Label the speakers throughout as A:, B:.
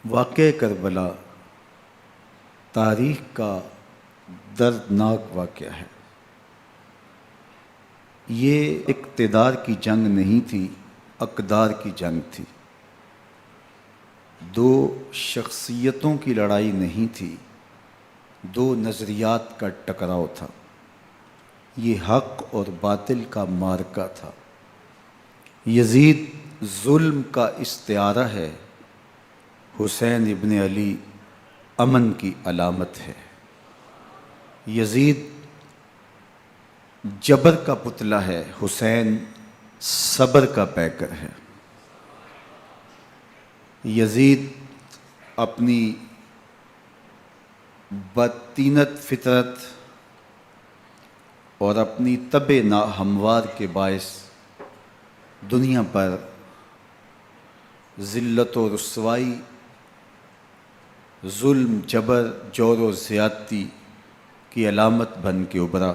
A: واقعہ کربلا تاریخ کا دردناک واقعہ ہے۔ یہ اقتدار کی جنگ نہیں تھی، اقدار کی جنگ تھی۔ دو شخصیتوں کی لڑائی نہیں تھی، دو نظریات کا ٹکراؤ تھا۔ یہ حق اور باطل کا معرکہ تھا۔ یزید ظلم کا استعارہ ہے، حسین ابن علی امن کی علامت ہے۔ یزید جبر کا پتلا ہے، حسین صبر کا پیکر ہے۔ یزید اپنی بدطینت فطرت اور اپنی طبع ناہموار کے باعث دنیا پر ذلت و رسوائی، ظلم، جبر، جور و زیادتی کی علامت بن کے ابھرا،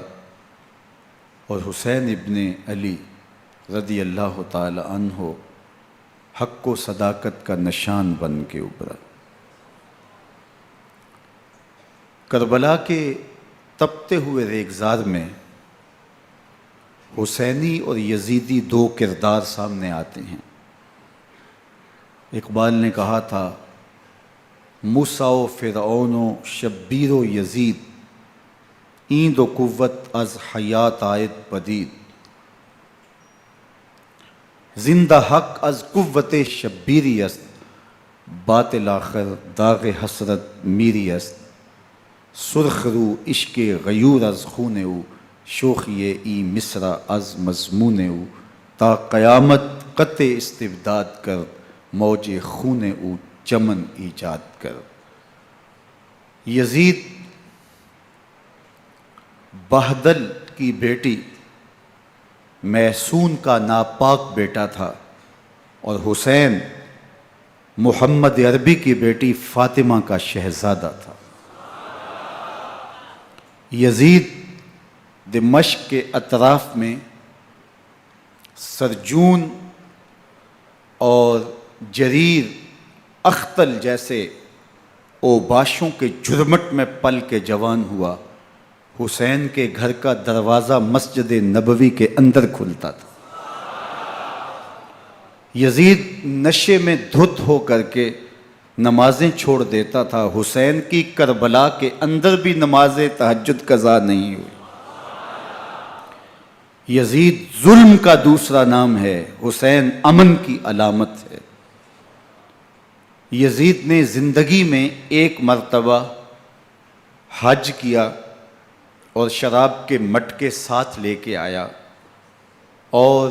A: اور حسین ابن علی رضی اللہ تعالی عنہ حق و صداقت کا نشان بن کے ابھرا۔ کربلا کے تپتے ہوئے ریگزار میں حسینی اور یزیدی دو کردار سامنے آتے ہیں۔ اقبال نے کہا تھا، موسیٰ و فرعون و شبیر و یزید، ایند و قوت از حیات آید پدید، زندہ حق از قوت شبیری است، باطل آخر داغ حسرت میری است، سرخ رو عشق غیور از خون او، شوخی ای مصرع از مضمون او، تا قیامت قطع استبداد کر، موج خون او چمن ایجاد کر۔ یزید بہدل کی بیٹی محسون کا ناپاک بیٹا تھا، اور حسین محمد عربی کی بیٹی فاطمہ کا شہزادہ تھا۔ یزید دمشق کے اطراف میں سرجون اور جریر، اختل جیسے اوباشوں کے جرمٹ میں پل کے جوان ہوا۔ حسین کے گھر کا دروازہ مسجد نبوی کے اندر کھلتا تھا۔ یزید نشے میں دھت ہو کر کے نمازیں چھوڑ دیتا تھا۔ حسین کی کربلا کے اندر بھی نماز تہجد قضا نہیں ہوئی۔ یزید ظلم کا دوسرا نام ہے، حسین امن کی علامت ہے۔ یزید نے زندگی میں ایک مرتبہ حج کیا اور شراب کے مٹکے ساتھ لے کے آیا، اور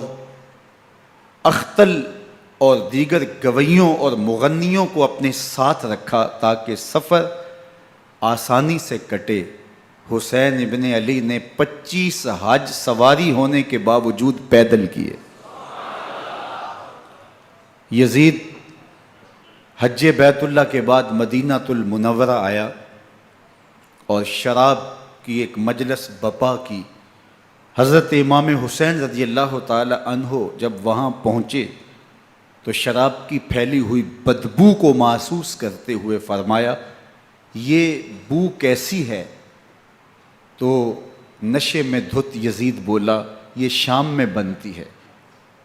A: اختل اور دیگر گویوں اور مغنیوں کو اپنے ساتھ رکھا تاکہ سفر آسانی سے کٹے۔ حسین ابن علی نے 25 حج سواری ہونے کے باوجود پیدل کیے۔ یزید حج بیت اللہ کے بعد مدینہ المنورہ آیا اور شراب کی ایک مجلس بپا کی۔ حضرت امام حسین رضی اللہ تعالی عنہ جب وہاں پہنچے تو شراب کی پھیلی ہوئی بدبو کو محسوس کرتے ہوئے فرمایا، یہ بو کیسی ہے؟ تو نشے میں دھت یزید بولا، یہ شام میں بنتی ہے،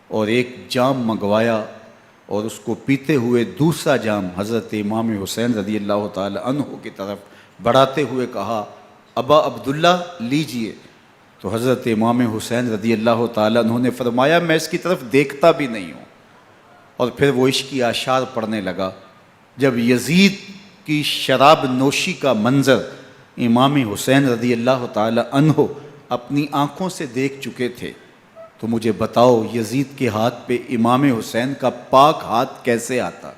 A: اور ایک جام منگوایا اور اس کو پیتے ہوئے دوسرا جام حضرت امام حسین رضی اللہ تعالی عنہ کی طرف بڑھاتے ہوئے کہا، ابا عبداللہ لیجئے۔ تو حضرت امام حسین رضی اللہ تعالی عنہ نے فرمایا، میں اس کی طرف دیکھتا بھی نہیں ہوں، اور پھر وہ عشقی اشعار پڑھنے لگا۔ جب یزید کی شراب نوشی کا منظر امام حسین رضی اللہ تعالی عنہ اپنی آنکھوں سے دیکھ چکے تھے، تو مجھے بتاؤ یزید کے ہاتھ پہ امام حسین کا پاک ہاتھ کیسے آتا؟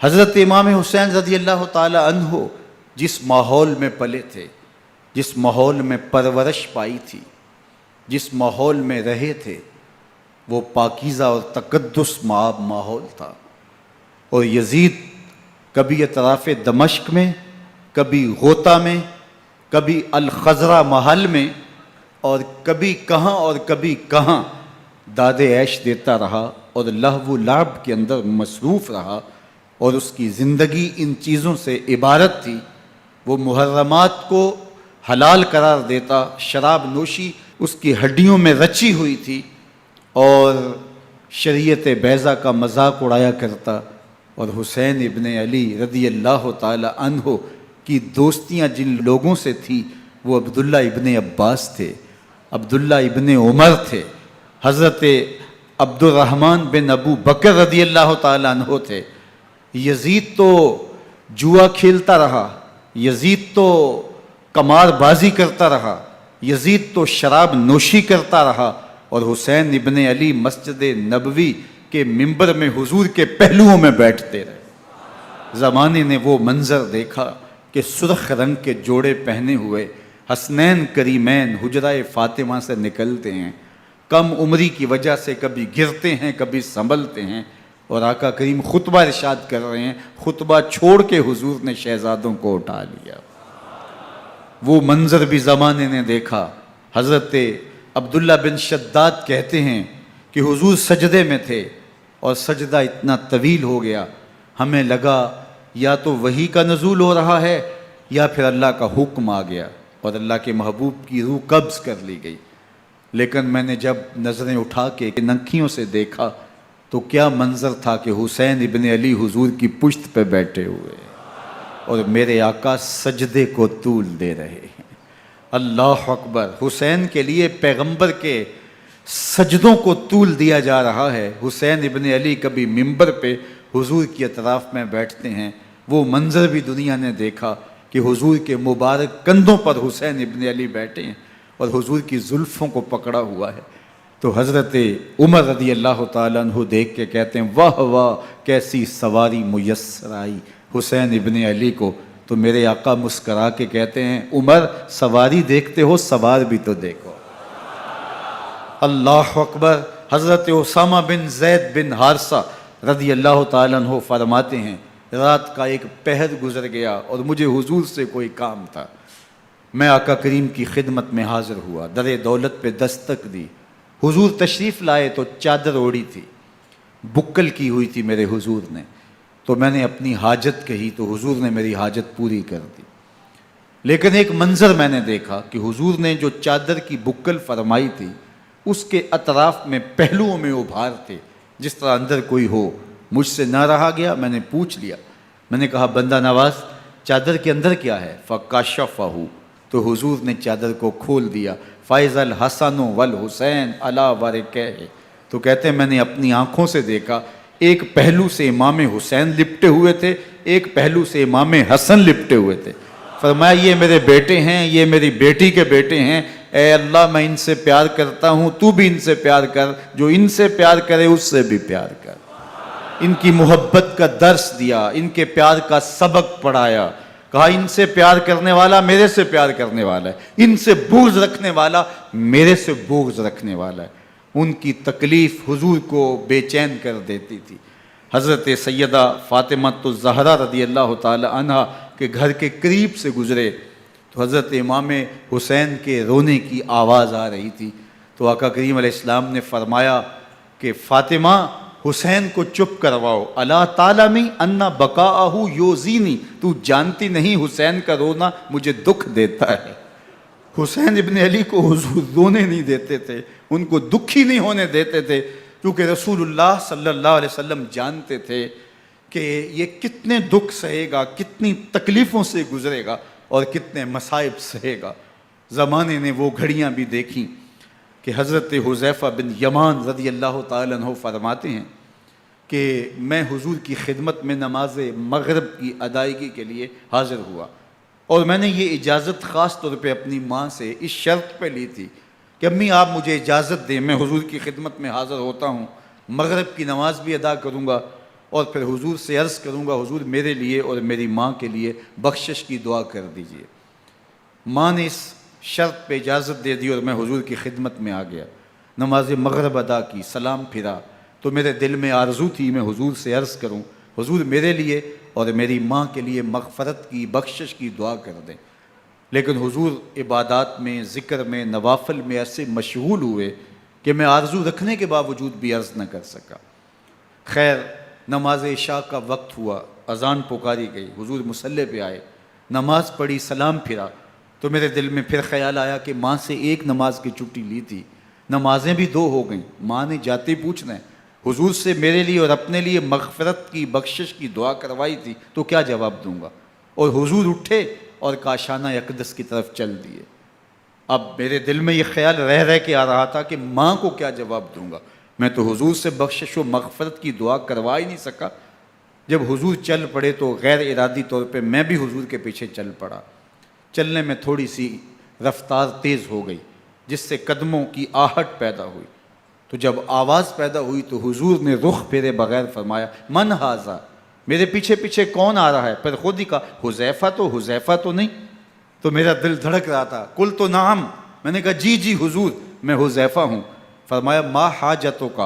A: حضرت امام حسین رضی اللہ تعالی عنہ جس ماحول میں پلے تھے، جس ماحول میں پرورش پائی تھی، جس ماحول میں رہے تھے، وہ پاکیزہ اور تقدس مآب ماحول تھا۔ اور یزید کبھی اطراف دمشق میں، کبھی غوطہ میں، کبھی الخضرہ محل میں، اور کبھی کہاں داد عیش دیتا رہا اور لہو و لعب کے اندر مصروف رہا، اور اس کی زندگی ان چیزوں سے عبارت تھی۔ وہ محرمات کو حلال قرار دیتا، شراب نوشی اس کی ہڈیوں میں رچی ہوئی تھی، اور شریعت بیضا کا مذاق اڑایا کرتا۔ اور حسین ابن علی رضی اللہ تعالی عنہ کی دوستیاں جن لوگوں سے تھی وہ عبداللہ ابن عباس تھے، عبداللہ ابن عمر تھے، حضرت عبد الرحمن بن ابو بکر رضی اللہ تعالی عنہ تھے۔ یزید تو جوا کھیلتا رہا، یزید تو قمار بازی کرتا رہا، یزید تو شراب نوشی کرتا رہا، اور حسین ابن علی مسجد نبوی کے ممبر میں حضور کے پہلوؤں میں بیٹھتے رہے۔ زمانے نے وہ منظر دیکھا کہ سرخ رنگ کے جوڑے پہنے ہوئے حسنین کریمین حجرہ فاطمہ سے نکلتے ہیں، کم عمری کی وجہ سے کبھی گرتے ہیں کبھی سنبھلتے ہیں، اور آقا کریم خطبہ ارشاد کر رہے ہیں، خطبہ چھوڑ کے حضور نے شہزادوں کو اٹھا لیا۔ وہ منظر بھی زمانے نے دیکھا۔ حضرت عبداللہ بن شداد کہتے ہیں کہ حضور سجدے میں تھے اور سجدہ اتنا طویل ہو گیا، ہمیں لگا یا تو وحی کا نزول ہو رہا ہے یا پھر اللہ کا حکم آ گیا اور اللہ کے محبوب کی روح قبض کر لی گئی۔ لیکن میں نے جب نظریں اٹھا کے ننکیوں سے دیکھا تو کیا منظر تھا کہ حسین ابن علی حضور کی پشت پہ بیٹھے ہوئے اور میرے آقا سجدے کو طول دے رہے ہیں۔ اللہ اکبر! حسین کے لیے پیغمبر کے سجدوں کو طول دیا جا رہا ہے۔ حسین ابن علی کبھی ممبر پہ حضور کی اطراف میں بیٹھتے ہیں، وہ منظر بھی دنیا نے دیکھا کہ حضور کے مبارک کندھوں پر حسین ابن علی بیٹھے ہیں اور حضور کی زلفوں کو پکڑا ہوا ہے۔ تو حضرت عمر رضی اللہ تعالیٰ عنہ دیکھ کے کہتے ہیں واہ واہ کیسی سواری میسر آئی حسین ابن علی کو۔ تو میرے آقا مسکرا کے کہتے ہیں عمر سواری دیکھتے ہو سوار بھی تو دیکھو۔ اللہ اکبر! حضرت اسامہ بن زید بن حارثہ رضی اللہ تعالیٰ عنہ فرماتے ہیں رات کا ایک پہر گزر گیا اور مجھے حضور سے کوئی کام تھا، میں آقا کریم کی خدمت میں حاضر ہوا، در دولت پہ دستک دی، حضور تشریف لائے تو چادر اوڑی تھی، بکل کی ہوئی تھی میرے حضور نے، تو میں نے اپنی حاجت کہی تو حضور نے میری حاجت پوری کر دی۔ لیکن ایک منظر میں نے دیکھا کہ حضور نے جو چادر کی بکل فرمائی تھی اس کے اطراف میں پہلوؤں میں ابھار تھے جس طرح اندر کوئی ہو۔ مجھ سے نہ رہا گیا، میں نے پوچھ لیا، میں نے کہا بندہ نواز چادر کے اندر کیا ہے؟ فَكَشَفَهُ، تو حضور نے چادر کو کھول دیا۔ فَإِذَا الْحَسَنُ وَالْحُسَيْنُ عَلَىٰ وَرِكَيْهِ، تو کہتے ہیں میں نے اپنی آنکھوں سے دیکھا ایک پہلو سے امام حسین لپٹے ہوئے تھے، ایک پہلو سے امام حسن لپٹے ہوئے تھے۔ فرمایا یہ میرے بیٹے ہیں، یہ میری بیٹی کے بیٹے ہیں، اے اللہ میں ان سے پیار کرتا ہوں، تو بھی ان سے پیار کر، جو ان سے پیار کرے اس سے بھی پیار کر۔ ان کی محبت کا درس دیا، ان کے پیار کا سبق پڑھایا، کہا ان سے پیار کرنے والا میرے سے پیار کرنے والا ہے، ان سے بغض رکھنے والا میرے سے بغض رکھنے والا ہے۔ ان کی تکلیف حضور کو بے چین کر دیتی تھی۔ حضرت سیدہ فاطمہ الزہرا رضی اللہ تعالی عنہ کے گھر کے قریب سے گزرے تو حضرت امام حسین کے رونے کی آواز آ رہی تھی، تو آقا کریم علیہ السلام نے فرمایا کہ فاطمہ حسین کو چپ کرواؤ، الا تعلمی ان بقاءہ یوزینی، تو جانتی نہیں حسین کا رونا مجھے دکھ دیتا ہے۔ حسین ابن علی کو حضور رونے نہیں دیتے تھے، ان کو دکھی نہیں ہونے دیتے تھے، کیونکہ رسول اللہ صلی اللہ علیہ وسلم جانتے تھے کہ یہ کتنے دکھ سہے گا، کتنی تکلیفوں سے گزرے گا اور کتنے مصائب سہے گا۔ زمانے نے وہ گھڑیاں بھی دیکھیں کہ حضرت حذیفہ بن یمان رضی اللہ تعالیٰ عنہ فرماتے ہیں کہ میں حضور کی خدمت میں نماز مغرب کی ادائیگی کے لیے حاضر ہوا، اور میں نے یہ اجازت خاص طور پہ اپنی ماں سے اس شرط پہ لی تھی کہ امی آپ مجھے اجازت دیں، میں حضور کی خدمت میں حاضر ہوتا ہوں، مغرب کی نماز بھی ادا کروں گا اور پھر حضور سے عرض کروں گا حضور میرے لیے اور میری ماں کے لیے بخشش کی دعا کر دیجئے۔ ماں نے اس شرط پہ اجازت دے دی اور میں حضور کی خدمت میں آ گیا، نماز مغرب ادا کی، سلام پھرا تو میرے دل میں آرزو تھی میں حضور سے عرض کروں حضور میرے لیے اور میری ماں کے لیے مغفرت کی بخشش کی دعا کر دیں، لیکن حضور عبادات میں ذکر میں نوافل میں ایسے مشغول ہوئے کہ میں آرزو رکھنے کے باوجود بھی عرض نہ کر سکا۔ خیر نماز عشاء کا وقت ہوا، اذان پکاری گئی، حضور مصلی پہ آئے، نماز پڑھی، سلام پھرا، تو میرے دل میں پھر خیال آیا کہ ماں سے ایک نماز کی چھٹی لی تھی، نمازیں بھی 2 ہو گئیں، ماں نے جاتے پوچھنا ہے حضور سے میرے لیے اور اپنے لیے مغفرت کی، بخشش کی دعا کروائی تھی، تو کیا جواب دوں گا؟ اور حضور اٹھے اور کاشانہ اقدس کی طرف چل دیے۔ اب میرے دل میں یہ خیال رہ کے آ رہا تھا کہ ماں کو کیا جواب دوں گا، میں تو حضور سے بخشش و مغفرت کی دعا کروا ہی نہیں سکا۔ جب حضور چل پڑے تو غیر ارادی طور پہ میں بھی حضور کے پیچھے چل پڑا۔ چلنے میں تھوڑی سی رفتار تیز ہو گئی، جس سے قدموں کی آہٹ پیدا ہوئی، تو جب آواز پیدا ہوئی تو حضور نے رخ پھیرے بغیر فرمایا من ھذا، میرے پیچھے پیچھے کون آ رہا ہے؟ پھر خود ہی کہا حذیفہ تو نہیں؟ تو میرا دل دھڑک رہا تھا، قلت نعم، میں نے کہا جی حضور میں حذیفہ ہوں۔ فرمایا ما حاجتک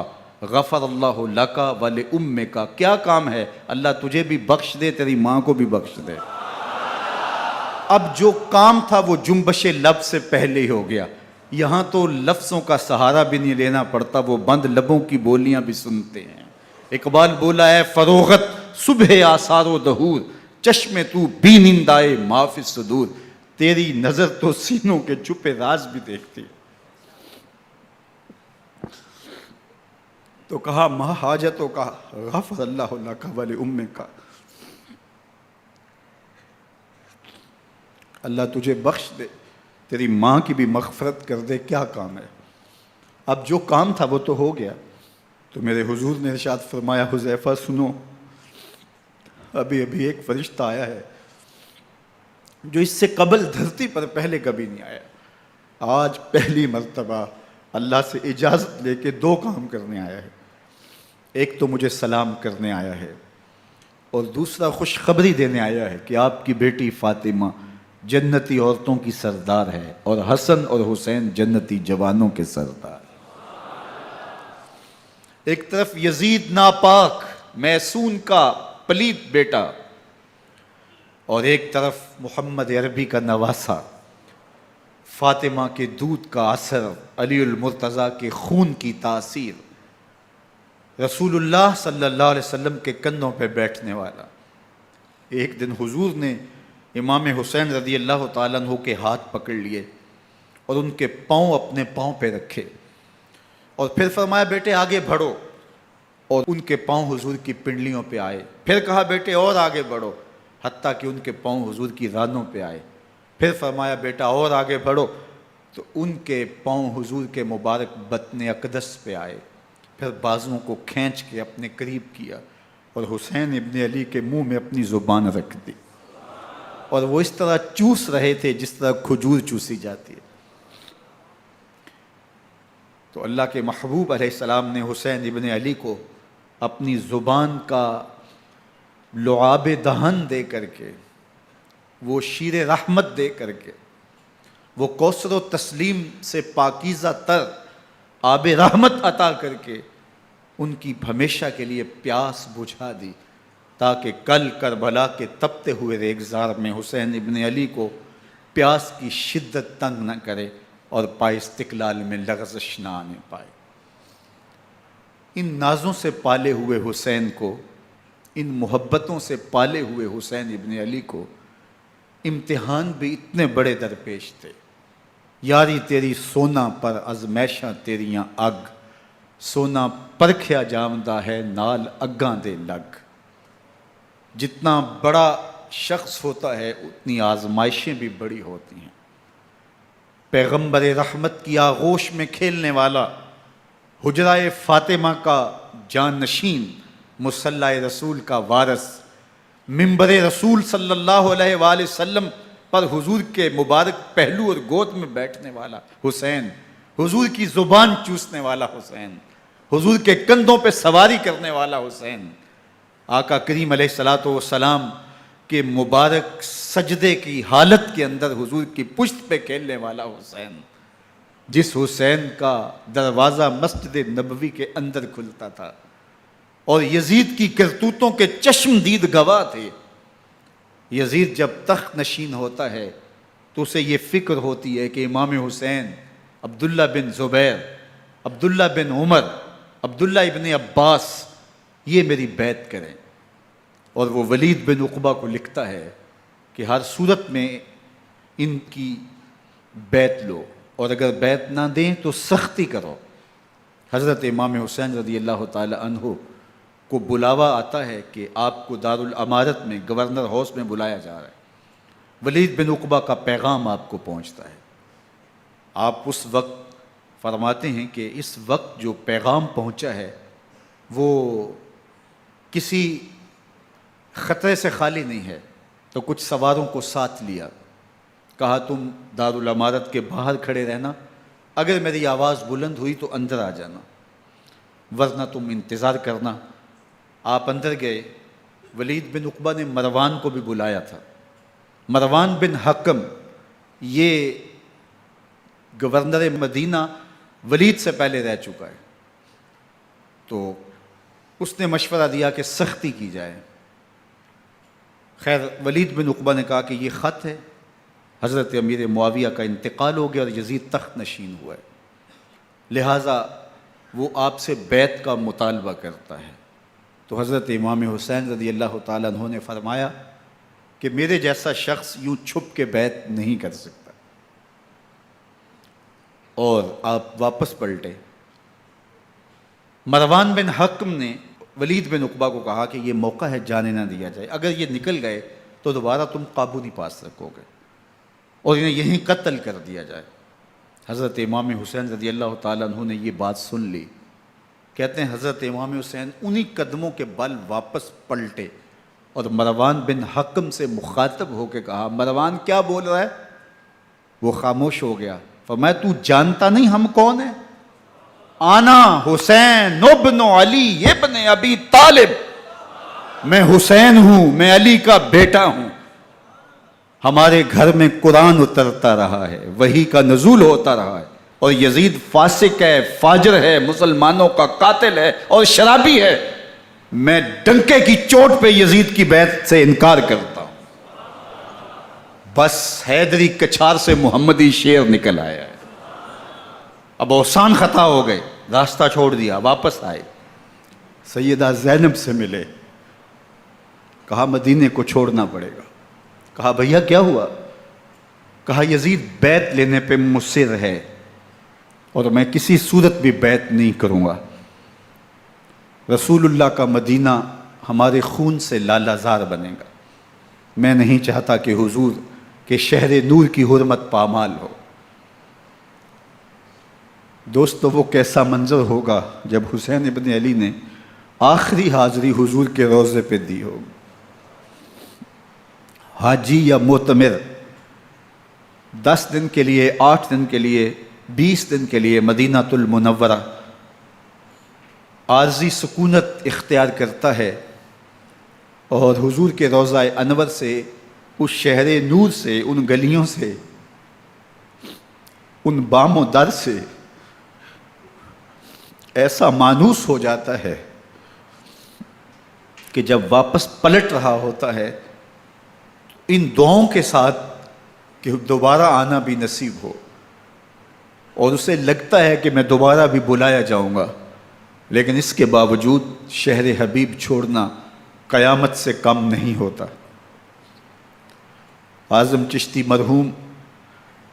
A: غفر اللہ لک ولامک، کیا کام ہے؟ اللہ تجھے بھی بخش دے، تیری ماں کو بھی بخش دے۔ اب جو کام تھا وہ جنبش لب سے پہلے ہی ہو گیا، یہاں تو لفظوں کا سہارا بھی نہیں لینا پڑتا، وہ بند لبوں کی بولیاں بھی سنتے ہیں۔ اقبال بولا ہے فروغت صبح آثار و دہور، چشم تو بی نندائے ما فی الصدور، تیری نظر تو سینوں کے چھپے راز بھی دیکھتی۔ تو کہا ما حاجتوں کا غفر اللہ لک ولامک، اللہ تجھے بخش دے، تیری ماں کی بھی مغفرت کر دے، کیا کام ہے؟ اب جو کام تھا وہ تو ہو گیا۔ تو میرے حضور نے ارشاد فرمایا حذیفہ سنو، ابھی ایک فرشتہ آیا ہے جو اس سے قبل دھرتی پر پہلے کبھی نہیں آیا، آج پہلی مرتبہ اللہ سے اجازت لے کے 2 کام کرنے آیا ہے، ایک تو مجھے سلام کرنے آیا ہے اور دوسرا خوشخبری دینے آیا ہے کہ آپ کی بیٹی فاطمہ جنتی عورتوں کی سردار ہے اور حسن اور حسین جنتی جوانوں کے سردار۔ ایک طرف یزید ناپاک میسون کا پلیت بیٹا، اور ایک طرف محمد عربی کا نواسا، فاطمہ کے دودھ کا اثر، علی المرتضیٰ کے خون کی تاثیر، رسول اللہ صلی اللہ علیہ وسلم کے کندھوں پہ بیٹھنے والا۔ ایک دن حضور نے امام حسین رضی اللہ تعالیٰ عنہ کے ہاتھ پکڑ لیے اور ان کے پاؤں اپنے پاؤں پہ رکھے اور پھر فرمایا بیٹے آگے بڑھو، اور ان کے پاؤں حضور کی پنڈلیوں پہ آئے، پھر کہا بیٹے اور آگے بڑھو، حتیٰ کہ ان کے پاؤں حضور کی رانوں پہ آئے، پھر فرمایا بیٹا اور آگے بڑھو، تو ان کے پاؤں حضور کے مبارک بطن اقدس پہ آئے، پھر بازوؤں کو کھینچ کے اپنے قریب کیا اور حسین ابن علی کے منہ میں اپنی زبان رکھ دی، اور وہ اس طرح چوس رہے تھے جس طرح کھجور چوسی جاتی ہے۔ تو اللہ کے محبوب علیہ السلام نے حسین ابن علی کو اپنی زبان کا لعاب دہن دے کر کے، وہ شیر رحمت دے کر کے، وہ کوثر و تسلیم سے پاکیزہ تر آب رحمت عطا کر کے ان کی ہمیشہ کے لیے پیاس بجھا دی، تاکہ کل کربلا کے تپتے ہوئے ریگزار میں حسین ابن علی کو پیاس کی شدت تنگ نہ کرے اور پائے استقلال میں لغزش نہ آنے پائے۔ ان نازوں سے پالے ہوئے حسین کو، ان محبتوں سے پالے ہوئے حسین ابن علی کو امتحان بھی اتنے بڑے درپیش تھے۔ یاری تیری سونا پر ازمیشاں تیریاں اگ، سونا پرکھیا جامدہ ہے نال اگاں دے لگ۔ جتنا بڑا شخص ہوتا ہے اتنی آزمائشیں بھی بڑی ہوتی ہیں۔ پیغمبر رحمت کی آغوش میں کھیلنے والا، حجرہ فاطمہ کا جانشین، مصلی رسول کا وارث، منبر رسول صلی اللہ علیہ وآلہ وسلم پر حضور کے مبارک پہلو اور گود میں بیٹھنے والا حسین، حضور کی زبان چوسنے والا حسین، حضور کے کندھوں پہ سواری کرنے والا حسین، آقا کریم علیہ الصلوۃ والسلام کے مبارک سجدے کی حالت کے اندر حضور کی پشت پہ کھیلنے والا حسین، جس حسین کا دروازہ مسجد نبوی کے اندر کھلتا تھا اور یزید کی کرتوتوں کے چشم دید گواہ تھے۔ یزید جب تخت نشین ہوتا ہے تو اسے یہ فکر ہوتی ہے کہ امام حسین، عبداللہ بن زبیر، عبداللہ بن عمر، عبداللہ ابن عباس یہ میری بیعت کریں۔ اور وہ ولید بن عقبہ کو لکھتا ہے کہ ہر صورت میں ان کی بیعت لو، اور اگر بیعت نہ دیں تو سختی کرو۔ حضرت امام حسین رضی اللہ تعالی عنہ کو بلاوا آتا ہے کہ آپ کو دارالامارت میں گورنر ہاؤس میں بلایا جا رہا ہے، ولید بن عقبہ کا پیغام آپ کو پہنچتا ہے۔ آپ اس وقت فرماتے ہیں کہ اس وقت جو پیغام پہنچا ہے وہ کسی خطرے سے خالی نہیں ہے، تو کچھ سواروں کو ساتھ لیا، کہا تم دارالامارت کے باہر کھڑے رہنا، اگر میری آواز بلند ہوئی تو اندر آ جانا، ورنہ تم انتظار کرنا۔ آپ اندر گئے۔ ولید بن عقبہ نے مروان کو بھی بلایا تھا۔ مروان بن حکم یہ گورنر مدینہ ولید سے پہلے رہ چکا ہے، تو اس نے مشورہ دیا کہ سختی کی جائے۔ خیر ولید بن عقبہ نے کہا کہ یہ خط ہے، حضرت امیر معاویہ کا انتقال ہو گیا اور یزید تخت نشین ہوا ہے، لہٰذا وہ آپ سے بیعت کا مطالبہ کرتا ہے۔ تو حضرت امام حسین رضی اللہ تعالیٰ عنہ نے فرمایا کہ میرے جیسا شخص یوں چھپ کے بیعت نہیں کر سکتا، اور آپ واپس پلٹے۔ مروان بن حکم نے ولید بن عقبہ کو کہا کہ یہ موقع ہے جانے نہ دیا جائے، اگر یہ نکل گئے تو دوبارہ تم قابو نہیں پا سکو گے، اور انہیں یہیں قتل کر دیا جائے۔ حضرت امام حسین رضی اللہ تعالیٰ عنہ نے یہ بات سن لی۔ کہتے ہیں حضرت امام حسین انہی قدموں کے بل واپس پلٹے اور مروان بن حکم سے مخاطب ہو کے کہا، مروان کیا بول رہا ہے؟ وہ خاموش ہو گیا۔ فرمایا تو جانتا نہیں ہم کون ہیں؟ آنا حسین ابن علی ابن ابی طالب، میں حسین ہوں، میں علی کا بیٹا ہوں، ہمارے گھر میں قرآن اترتا رہا ہے، وحی کا نزول ہوتا رہا ہے، اور یزید فاسق ہے، فاجر ہے، مسلمانوں کا قاتل ہے اور شرابی ہے، میں ڈنکے کی چوٹ پہ یزید کی بیعت سے انکار کرتا ہوں۔ بس حیدری کچھار سے محمدی شیر نکل آیا ہے۔ اب اوسان خطا ہو گئے، راستہ چھوڑ دیا، واپس آئے، سیدہ زینب سے ملے، کہا مدینے کو چھوڑنا پڑے گا۔ کہا بھیا کیا ہوا؟ کہا یزید بیعت لینے پہ مصر ہے اور میں کسی صورت بھی بیعت نہیں کروں گا۔ رسول اللہ کا مدینہ ہمارے خون سے لالا زار بنے گا، میں نہیں چاہتا کہ حضور کے شہر نور کی حرمت پامال ہو۔ دوستو وہ کیسا منظر ہوگا جب حسین ابن علی نے آخری حاضری حضور کے روضے پہ دی ہوگی۔ حاجی یا معتمر 10 دن کے لیے، 8 دن کے لیے، 20 دن کے لیے مدینہ المنورہ عارضی سکونت اختیار کرتا ہے، اور حضور کے روضہ انور سے، اس شہر نور سے، ان گلیوں سے، ان بام و در سے ایسا مانوس ہو جاتا ہے کہ جب واپس پلٹ رہا ہوتا ہے ان دعاؤں کے ساتھ کہ دوبارہ آنا بھی نصیب ہو، اور اسے لگتا ہے کہ میں دوبارہ بھی بلایا جاؤں گا، لیکن اس کے باوجود شہر حبیب چھوڑنا قیامت سے کم نہیں ہوتا۔ اعظم چشتی مرحوم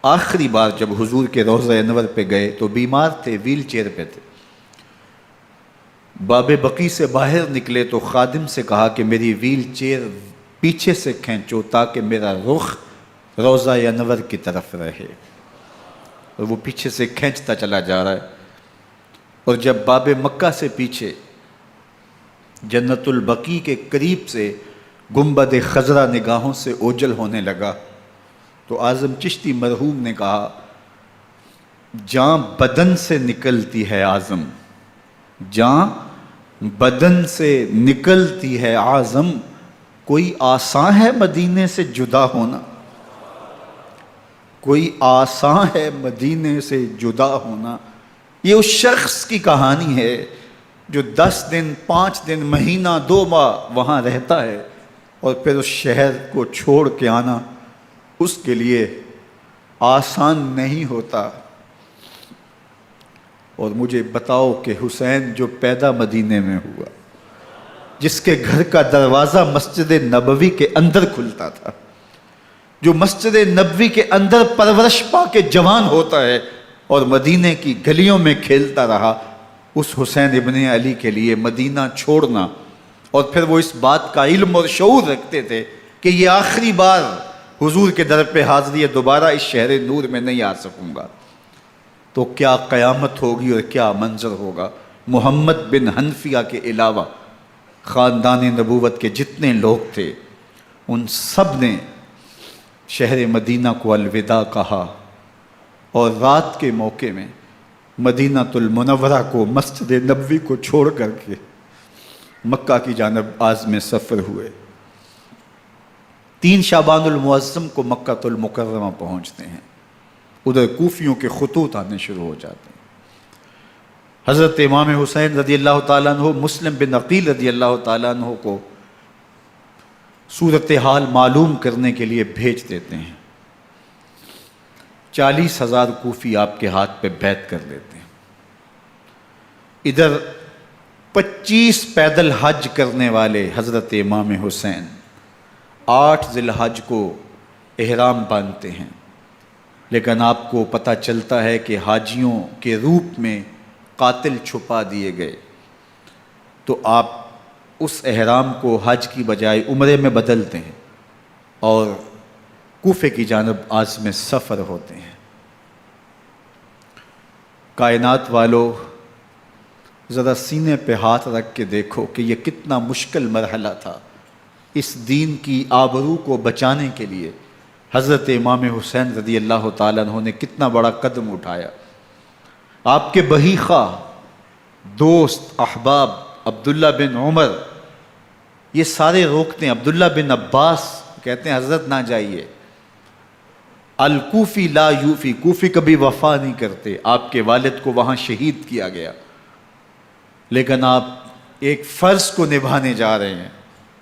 A: آخری بار جب حضور کے روضہ انور پہ گئے تو بیمار تھے، ویل چیئر پہ تھے۔ باب بقی سے باہر نکلے تو خادم سے کہا کہ میری ویل چیئر پیچھے سے کھینچو تاکہ میرا رخ روضہ انور کی طرف رہے، اور وہ پیچھے سے کھینچتا چلا جا رہا ہے، اور جب باب مکہ سے پیچھے جنت البقیع کے قریب سے گنبد خضرا نگاہوں سے اوجل ہونے لگا تو اعظم چشتی مرحوم نے کہا، جان بدن سے نکلتی ہے اعظم، جان بدن سے نکلتی ہے اعظم، کوئی آسان ہے مدینے سے جدا ہونا، کوئی آسان ہے مدینے سے جدا ہونا۔ یہ اس شخص کی کہانی ہے جو 10 دن، 5 دن، مہینہ، 2 ماہ وہاں رہتا ہے، اور پھر اس شہر کو چھوڑ کے آنا اس کے لیے آسان نہیں ہوتا۔ اور مجھے بتاؤ کہ حسین جو پیدا مدینے میں ہوا، جس کے گھر کا دروازہ مسجد نبوی کے اندر کھلتا تھا، جو مسجد نبوی کے اندر پرورش پا کے جوان ہوتا ہے اور مدینے کی گلیوں میں کھیلتا رہا، اس حسین ابن علی کے لیے مدینہ چھوڑنا، اور پھر وہ اس بات کا علم اور شعور رکھتے تھے کہ یہ آخری بار حضور کے در پہ حاضری ہے، دوبارہ اس شہر نور میں نہیں آ سکوں گا، تو کیا قیامت ہوگی اور کیا منظر ہوگا۔ محمد بن حنفیہ کے علاوہ خاندان نبوت کے جتنے لوگ تھے ان سب نے شہر مدینہ کو الوداع کہا، اور رات کے موقع میں مدینہ المنورہ کو، مسجد نبوی کو چھوڑ کر کے مکہ کی جانب عازم سفر ہوئے۔ 3 شعبان المعظم کو مکہ المکرمہ پہنچتے ہیں، ادھر کوفیوں کے خطوط آنے شروع ہو جاتے ہیں۔ حضرت امام حسین رضی اللہ تعالیٰ عنہ مسلم بن عقیل رضی اللہ تعالیٰ عنہ کو صورتحال معلوم کرنے کے لیے بھیج دیتے ہیں۔ 40,000 کوفی آپ کے ہاتھ پہ بیعت کر لیتے ہیں۔ ادھر 25 پیدل حج کرنے والے حضرت امام حسین 8 ذی الحج کو احرام باندھتے ہیں، لیکن آپ کو پتہ چلتا ہے کہ حاجیوں کے روپ میں قاتل چھپا دیے گئے، تو آپ اس احرام کو حج کی بجائے عمرے میں بدلتے ہیں اور کوفے کی جانب عازم سفر ہوتے ہیں۔ کائنات والو، ذرا سینے پہ ہاتھ رکھ کے دیکھو کہ یہ کتنا مشکل مرحلہ تھا۔ اس دین کی آبرو کو بچانے کے لیے حضرت امام حسین رضی اللہ تعالیٰ عنہ نے کتنا بڑا قدم اٹھایا۔ آپ کے بہی خواہ، دوست، احباب عبداللہ بن عمر یہ سارے روکتے ہیں۔ عبداللہ بن عباس کہتے ہیں حضرت نہ جائیے، الکوفی لا یوفی، کوفی کبھی وفا نہیں کرتے، آپ کے والد کو وہاں شہید کیا گیا، لیکن آپ ایک فرض کو نبھانے جا رہے ہیں۔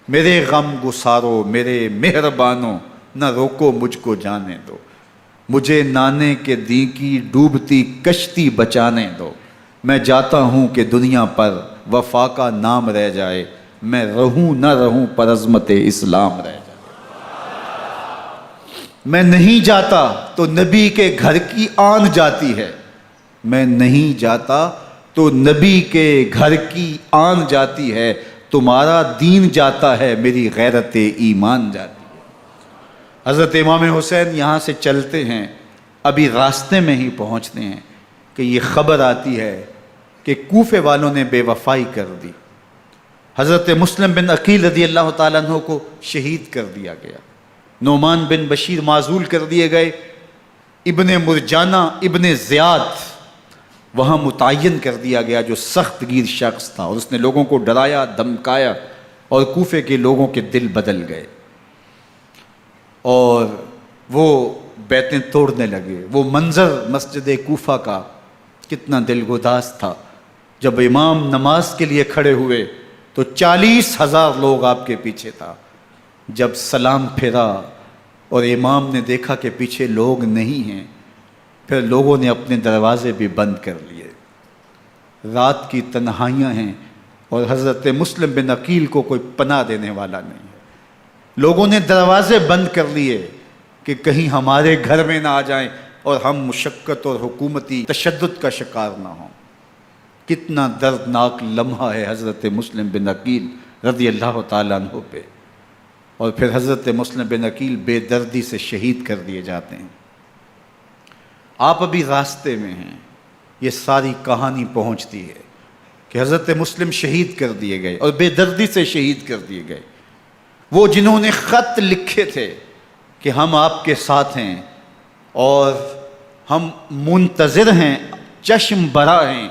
A: میرے غم گسارو، میرے مہربانوں، نہ روکو مجھ کو جانے دو، مجھے نانے کے دی کی ڈوبتی کشتی بچانے دو، میں جاتا ہوں کہ دنیا پر وفا کا نام رہ جائے، میں رہوں نہ رہوں پر عظمت اسلام رہ جائے۔ میں نہیں جاتا تو نبی کے گھر کی آن جاتی ہے، میں نہیں جاتا تو نبی کے گھر کی آن جاتی ہے، تمہارا دین جاتا ہے، میری غیرت ایمان جاتی ہے۔ حضرت امام حسین یہاں سے چلتے ہیں، ابھی راستے میں ہی پہنچتے ہیں کہ یہ خبر آتی ہے کہ کوفے والوں نے بے وفائی کر دی، حضرت مسلم بن عقیل رضی اللہ تعالیٰ عنہ کو شہید کر دیا گیا، نعمان بن بشیر معزول کر دیے گئے، ابن مرجانہ ابن زیاد وہاں متعین کر دیا گیا جو سخت گیر شخص تھا، اور اس نے لوگوں کو ڈرایا، دھمکایا، اور کوفے کے لوگوں کے دل بدل گئے اور وہ بیتیں توڑنے لگے۔ وہ منظر مسجد کوفہ کا کتنا دلگداز تھا، جب امام نماز کے لیے کھڑے ہوئے تو 40,000 لوگ آپ کے پیچھے تھا۔ جب سلام پھیرا اور امام نے دیکھا کہ پیچھے لوگ نہیں ہیں، پھر لوگوں نے اپنے دروازے بھی بند کر لیے۔ رات کی تنہائیاں ہیں اور حضرت مسلم بن عقیل کو کوئی پناہ دینے والا نہیں ہے، لوگوں نے دروازے بند کر لیے کہ کہیں ہمارے گھر میں نہ آ جائیں اور ہم مشقت اور حکومتی تشدد کا شکار نہ ہوں۔ کتنا دردناک لمحہ ہے حضرت مسلم بن عقیل رضی اللہ تعالیٰ عنہ پہ، اور پھر حضرت مسلم بن عقیل بے دردی سے شہید کر دیے جاتے ہیں۔ آپ ابھی راستے میں ہیں، یہ ساری کہانی پہنچتی ہے کہ حضرت مسلم شہید کر دیے گئے اور بے دردی سے شہید کر دیے گئے۔ وہ جنہوں نے خط لکھے تھے کہ ہم آپ کے ساتھ ہیں اور ہم منتظر ہیں، چشم برا ہیں،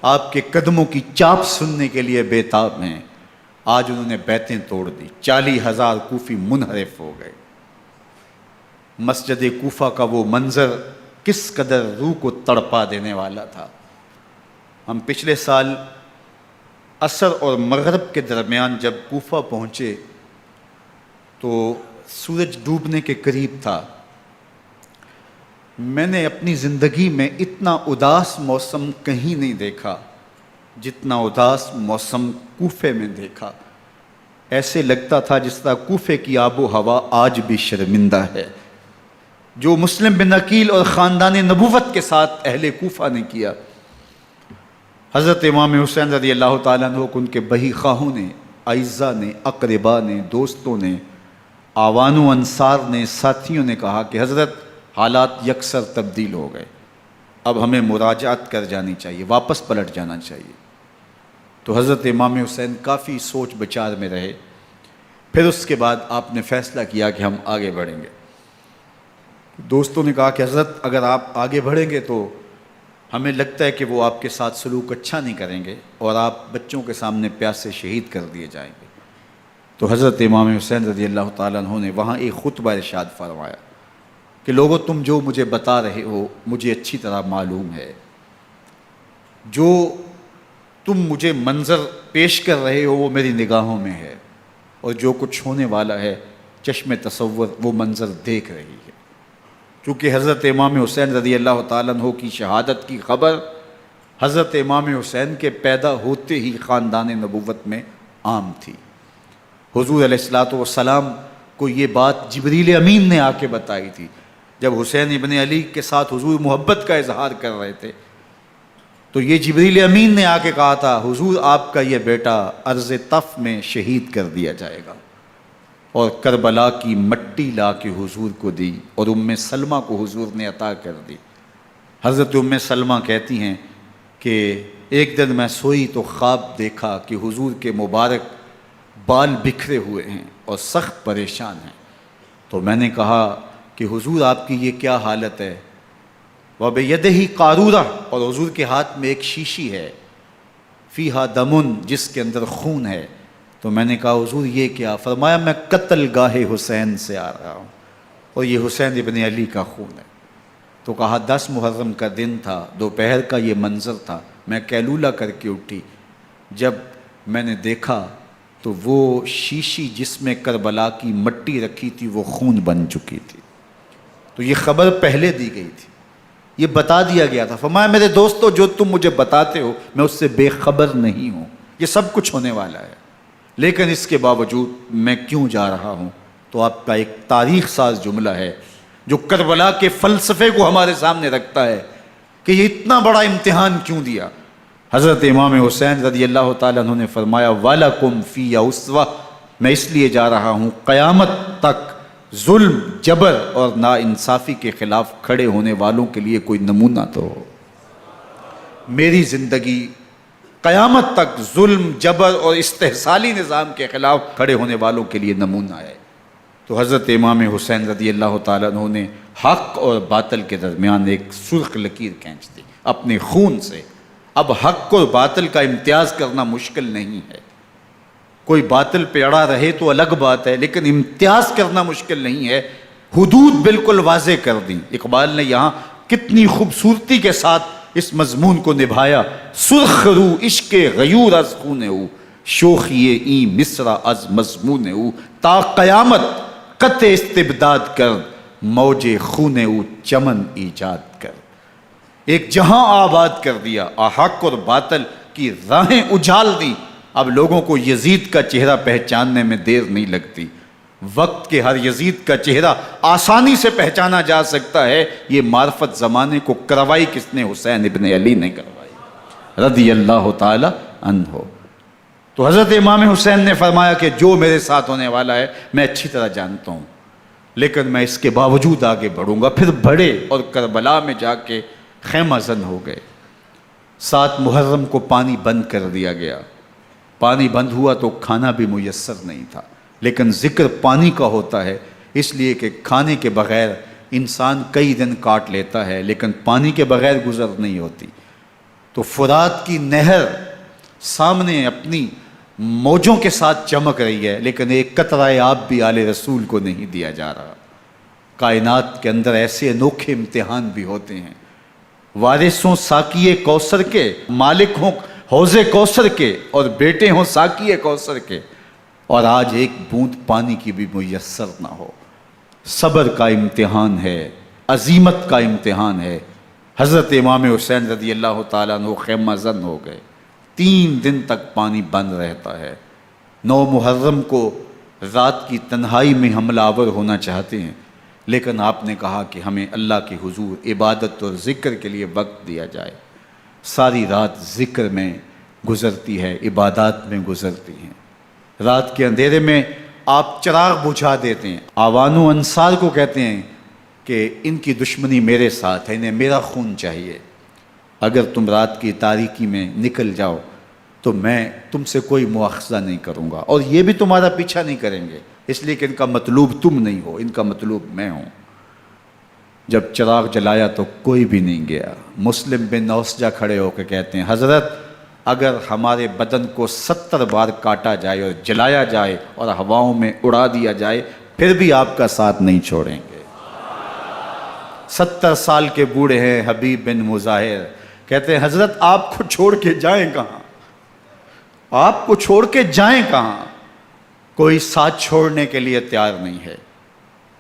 A: آپ کے قدموں کی چاپ سننے کے لیے بےتاب ہیں، آج انہوں نے بیتیں توڑ دی، 40,000 کوفی منحرف ہو گئے۔ مسجد کوفہ کا وہ منظر کس قدر روح کو تڑپا دینے والا تھا۔ ہم پچھلے سال عصر اور مغرب کے درمیان جب کوفہ پہنچے تو سورج ڈوبنے کے قریب تھا۔ میں نے اپنی زندگی میں اتنا اداس موسم کہیں نہیں دیکھا جتنا اداس موسم کوفے میں دیکھا۔ ایسے لگتا تھا جس طرح کوفے کی آب و ہوا آج بھی شرمندہ ہے۔ جو مسلم بن عقیل اور خاندان نبوت کے ساتھ اہل کوفہ نے کیا، حضرت امام حسین رضی اللہ تعالیٰ عنہ کو ان کے بہی خواہوں نے، اعزاء نے، اقربا نے، دوستوں نے، آوان و انصار نے، ساتھیوں نے کہا کہ حضرت حالات یکسر تبدیل ہو گئے، اب ہمیں مراجعت کر جانی چاہیے، واپس پلٹ جانا چاہیے۔ تو حضرت امام حسین کافی سوچ بچار میں رہے، پھر اس کے بعد آپ نے فیصلہ کیا کہ ہم آگے بڑھیں گے۔ دوستوں نے کہا کہ حضرت اگر آپ آگے بڑھیں گے تو ہمیں لگتا ہے کہ وہ آپ کے ساتھ سلوک اچھا نہیں کریں گے اور آپ بچوں کے سامنے پیاس سے شہید کر دیے جائیں گے۔ تو حضرت امام حسین رضی اللہ تعالیٰ عنہ نے وہاں ایک خطبہ ارشاد فرمایا کہ لوگو تم جو مجھے بتا رہے ہو مجھے اچھی طرح معلوم ہے، جو تم مجھے منظر پیش کر رہے ہو وہ میری نگاہوں میں ہے، اور جو کچھ ہونے والا ہے چشم تصور وہ منظر دیکھ رہی ہے۔ چونکہ حضرت امام حسین رضی اللہ تعالیٰ عنہ کی شہادت کی خبر حضرت امام حسین کے پیدا ہوتے ہی خاندان نبوت میں عام تھی۔ حضور علیہ الصلوۃ والسلام کو یہ بات جبریل امین نے آ کے بتائی تھی جب حسین ابن علی کے ساتھ حضور محبت کا اظہار کر رہے تھے، تو یہ جبریل امین نے آ کے کہا تھا حضور آپ کا یہ بیٹا ارض طف میں شہید کر دیا جائے گا، اور کربلا کی مٹی لا کے حضور کو دی اور ام سلمہ کو حضور نے عطا کر دی۔ حضرت ام سلمہ کہتی ہیں کہ ایک دن میں سوئی تو خواب دیکھا کہ حضور کے مبارک بال بکھرے ہوئے ہیں اور سخت پریشان ہیں، تو میں نے کہا کہ حضور آپ کی یہ کیا حالت ہے؟ وَبِيَدِهِ قَارُورَةٌ، اور حضور کے ہاتھ میں ایک شیشی ہے، فِيهَا دَمٌ، جس کے اندر خون ہے۔ تو میں نے کہا حضور یہ کیا؟ فرمایا میں قتل گاہ حسین سے آ رہا ہوں اور یہ حسین ابن علی کا خون ہے۔ تو کہا 10 محرم کا دن تھا، دوپہر کا یہ منظر تھا، میں کیلولہ کر کے اٹھی، جب میں نے دیکھا تو وہ شیشی جس میں کربلا کی مٹی رکھی تھی وہ خون بن چکی تھی۔ تو یہ خبر پہلے دی گئی تھی، یہ بتا دیا گیا تھا۔ فرمایا میرے دوستو جو تم مجھے بتاتے ہو میں اس سے بے خبر نہیں ہوں، یہ سب کچھ ہونے والا ہے، لیکن اس کے باوجود میں کیوں جا رہا ہوں؟ تو آپ کا ایک تاریخ ساز جملہ ہے جو کربلا کے فلسفے کو ہمارے سامنے رکھتا ہے کہ یہ اتنا بڑا امتحان کیوں دیا۔ حضرت امام حسین رضی اللہ تعالیٰ عنہ نے فرمایا وَلَكُمْ فِي أُسْوَةٌ، میں اس لیے جا رہا ہوں قیامت تک ظلم، جبر اور ناانصافی کے خلاف کھڑے ہونے والوں کے لیے کوئی نمونہ تو ہو۔ میری زندگی قیامت تک ظلم، جبر اور استحصالی نظام کے خلاف کھڑے ہونے والوں کے لیے نمونہ ہے۔ تو حضرت امام حسین رضی اللہ تعالیٰ عنہ نے حق اور باطل کے درمیان ایک سرخ لکیر کھینچ دی اپنے خون سے۔ اب حق اور باطل کا امتیاز کرنا مشکل نہیں ہے، کوئی باطل پہ اڑا رہے تو الگ بات ہے، لیکن امتیاز کرنا مشکل نہیں ہے۔ حدود بالکل واضح کر دیں۔ اقبال نے یہاں کتنی خوبصورتی کے ساتھ اس مضمون کو نبھایا۔ سرخ رو عشق غیور از خون او، شوخی این مصرع از مضمون او، تا قیامت قطع استبداد کر، موج خون او چمن ایجاد کر۔ ایک جہاں آباد کر دیا، حق اور باطل کی راہیں اجال دی۔ اب لوگوں کو یزید کا چہرہ پہچاننے میں دیر نہیں لگتی، وقت کے ہر یزید کا چہرہ آسانی سے پہچانا جا سکتا ہے۔ یہ معرفت زمانے کو کروائی کس نے؟ حسین ابن علی نے کروائی رضی اللہ تعالی عنہ۔ تو حضرت امام حسین نے فرمایا کہ جو میرے ساتھ ہونے والا ہے میں اچھی طرح جانتا ہوں، لیکن میں اس کے باوجود آگے بڑھوں گا۔ پھر بڑھے اور کربلا میں جا کے خیمہ زن ہو گئے۔ 7 محرم کو پانی بند کر دیا گیا، پانی بند ہوا تو کھانا بھی میسر نہیں تھا، لیکن ذکر پانی کا ہوتا ہے اس لیے کہ کھانے کے بغیر انسان کئی دن کاٹ لیتا ہے، لیکن پانی کے بغیر گزر نہیں ہوتی۔ تو فرات کی نہر سامنے اپنی موجوں کے ساتھ چمک رہی ہے، لیکن ایک قطرہ آب بھی آل رسول کو نہیں دیا جا رہا۔ کائنات کے اندر ایسے انوکھے امتحان بھی ہوتے ہیں، وارث ہوں ساقی کوثر کے، مالک ہوں حوض کوثر کے، اور بیٹے ہوں ساقی کوثر کے، اور آج ایک بوند پانی کی بھی میسر نہ ہو۔ صبر کا امتحان ہے، عزیمت کا امتحان ہے۔ حضرت امام حسین رضی اللہ تعالیٰ عنہ خیمہ زن ہو گئے، 3 دن تک پانی بند رہتا ہے، 9 محرم کو رات کی تنہائی میں حملہ آور ہونا چاہتے ہیں، لیکن آپ نے کہا کہ ہمیں اللہ کے حضور عبادت اور ذکر کے لیے وقت دیا جائے۔ ساری رات ذکر میں گزرتی ہے، عبادات میں گزرتی ہیں۔ رات کے اندھیرے میں آپ چراغ بجھا دیتے ہیں۔ آوان و انصار کو کہتے ہیں کہ ان کی دشمنی میرے ساتھ ہے، انہیں میرا خون چاہیے، اگر تم رات کی تاریکی میں نکل جاؤ تو میں تم سے کوئی مواخذہ نہیں کروں گا، اور یہ بھی تمہارا پیچھا نہیں کریں گے، اس لیے کہ ان کا مطلوب تم نہیں ہو، ان کا مطلوب میں ہوں۔ جب چراغ جلایا تو کوئی بھی نہیں گیا۔ مسلم بن اوسجہ کھڑے ہو کے کہتے ہیں حضرت اگر ہمارے بدن کو 70 بار کاٹا جائے اور جلایا جائے اور ہواؤں میں اڑا دیا جائے پھر بھی آپ کا ساتھ نہیں چھوڑیں گے۔ 70 سال کے بوڑھے ہیں حبیب بن مظاہر، کہتے ہیں حضرت آپ کو چھوڑ کے جائیں کہاں، آپ کو چھوڑ کے جائیں کہاں؟ کوئی ساتھ چھوڑنے کے لیے تیار نہیں ہے۔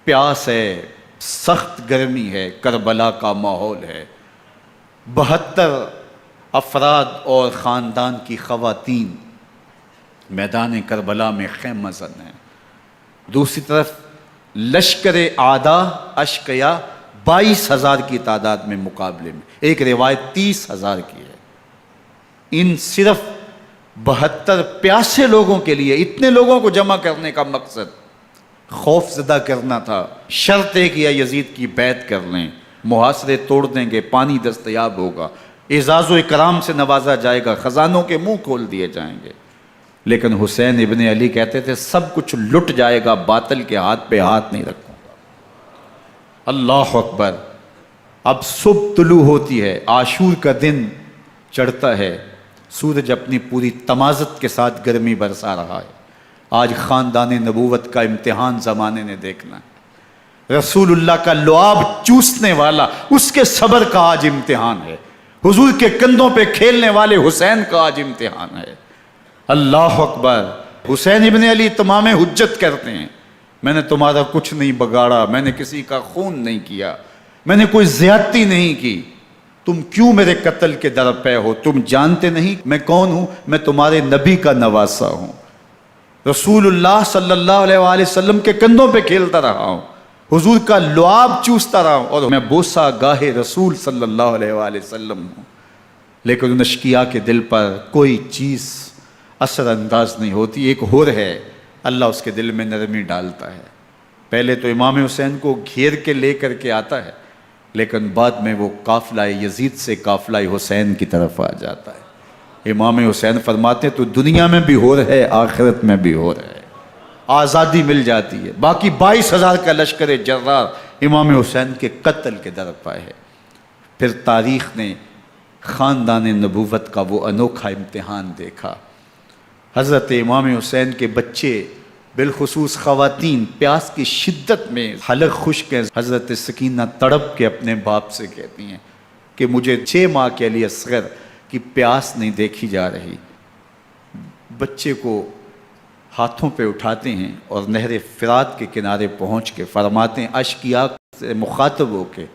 A: پیاس ہے، سخت گرمی ہے، کربلا کا ماحول ہے، 72 افراد اور خاندان کی خواتین میدان کربلا میں خیمہ زن ہیں۔ دوسری طرف لشکر اعداء اشقیا 22,000 کی تعداد میں مقابلے میں، ایک روایت 30,000 کی ہے۔ ان صرف 72 پیاسے لوگوں کے لیے اتنے لوگوں کو جمع کرنے کا مقصد خوف زدہ کرنا تھا۔ شرط ہے کہ یزید کی بیعت کر لیں، محاصرے توڑ دیں گے، پانی دستیاب ہوگا، اعزاز و اکرام سے نوازا جائے گا، خزانوں کے منہ کھول دیے جائیں گے۔ لیکن حسین ابن علی کہتے تھے سب کچھ لٹ جائے گا، باطل کے ہاتھ پہ ہاتھ نہیں رکھوں گا۔ اللہ اکبر۔ اب صبح طلوع ہوتی ہے، عاشور کا دن چڑھتا ہے، سورج اپنی پوری تمازت کے ساتھ گرمی برسا رہا ہے۔ آج خاندان نبوت کا امتحان زمانے نے دیکھنا ہے۔ رسول اللہ کا لعاب چوسنے والا اس کے صبر کا آج امتحان ہے۔ حضور کے کندھوں پہ کھیلنے والے حسین کا آج امتحان ہے۔ اللہ اکبر۔ حسین ابن علی تمام حجت کرتے ہیں میں نے تمہارا کچھ نہیں بگاڑا، میں نے کسی کا خون نہیں کیا، میں نے کوئی زیادتی نہیں کی، تم کیوں میرے قتل کے در پہ ہو؟ تم جانتے نہیں میں کون ہوں؟ میں تمہارے نبی کا نواسا ہوں، رسول اللہ صلی اللہ علیہ وآلہ وسلم کے کندھوں پہ کھیلتا رہا ہوں، حضور کا لعاب چوستا رہا ہوں، اور میں بوسہ گاہ رسول صلی اللہ علیہ وآلہ وسلم ہوں۔ لیکن ان اشقیاء کے دل پر کوئی چیز اثر انداز نہیں ہوتی۔ ایک ہور ہے، اللہ اس کے دل میں نرمی ڈالتا ہے۔ پہلے تو امام حسین کو گھیر کے لے کر کے آتا ہے، لیکن بعد میں وہ قافلہ یزید سے قافلہ حسین کی طرف آ جاتا ہے۔ امام حسین فرماتے ہیں تو دنیا میں بھی ہور ہے، آخرت میں بھی ہور ہے، آزادی مل جاتی ہے۔ باقی 22,000 کا لشکر جرار امام حسین کے قتل کے در پہ ہے۔ پھر تاریخ نے خاندان نبوت کا وہ انوکھا امتحان دیکھا۔ حضرت امام حسین کے بچے بالخصوص خواتین پیاس کی شدت میں حلق خشک ہیں۔ حضرت سکینہ تڑپ کے اپنے باپ سے کہتی ہیں کہ مجھے 6 ماہ کے علی اصغر کی پیاس نہیں دیکھی جا رہی۔ بچے کو ہاتھوں پہ اٹھاتے ہیں اور نہر فرات کے کنارے پہنچ کے فرماتے ہیں اشقیاء سے مخاطب ہو کے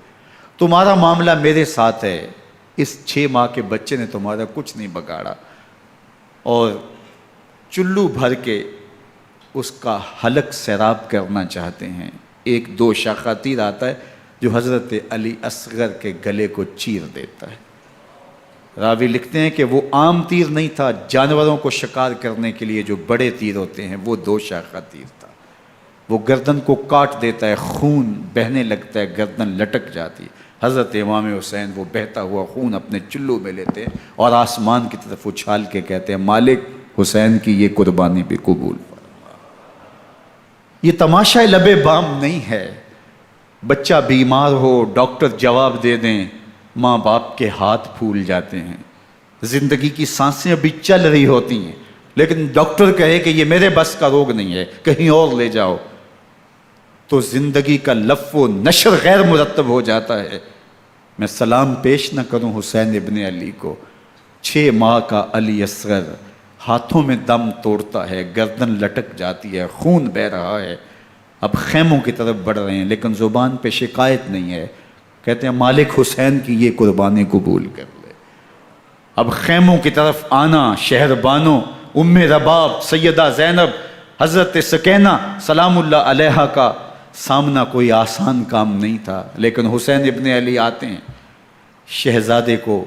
A: تمہارا معاملہ میرے ساتھ ہے، اس 6 ماہ کے بچے نے تمہارا کچھ نہیں بگاڑا، اور چلو بھر کے اس کا حلق سیراب کرنا چاہتے ہیں۔ ایک 2 شاخہ تیر آتا ہے جو حضرت علی اصغر کے گلے کو چیر دیتا ہے۔ راوی لکھتے ہیں کہ وہ عام تیر نہیں تھا، جانوروں کو شکار کرنے کے لیے جو بڑے تیر ہوتے ہیں وہ 2 شاخہ تیر تھا۔ وہ گردن کو کاٹ دیتا ہے، خون بہنے لگتا ہے، گردن لٹک جاتی ہے۔ حضرت امام حسین وہ بہتا ہوا خون اپنے چلو میں لیتے ہیں اور آسمان کی طرف اچھال کے کہتے ہیں مالک حسین کی یہ قربانی بھی قبول فرما۔ یہ تماشا لب بام نہیں ہے۔ بچہ بیمار ہو، ڈاکٹر جواب دے دیں، ماں باپ کے ہاتھ پھول جاتے ہیں۔ زندگی کی سانسیں ابھی چل رہی ہوتی ہیں، لیکن ڈاکٹر کہے کہ یہ میرے بس کا روگ نہیں ہے، کہیں اور لے جاؤ، تو زندگی کا لف و نشر غیر مرتب ہو جاتا ہے۔ میں سلام پیش نہ کروں حسین ابن علی کو، 6 ماہ کا علی اصغر ہاتھوں میں دم توڑتا ہے، گردن لٹک جاتی ہے، خون بہہ رہا ہے۔ اب خیموں کی طرف بڑھ رہے ہیں لیکن زبان پہ شکایت نہیں ہے، کہتے ہیں مالک حسین کی یہ قربانی قبول کر لے۔ اب خیموں کی طرف آنا، شہر بانوں ام رباب سیدہ زینب حضرت سکینہ سلام اللہ علیہا کا سامنا کوئی آسان کام نہیں تھا، لیکن حسین ابن علی آتے ہیں، شہزادے کو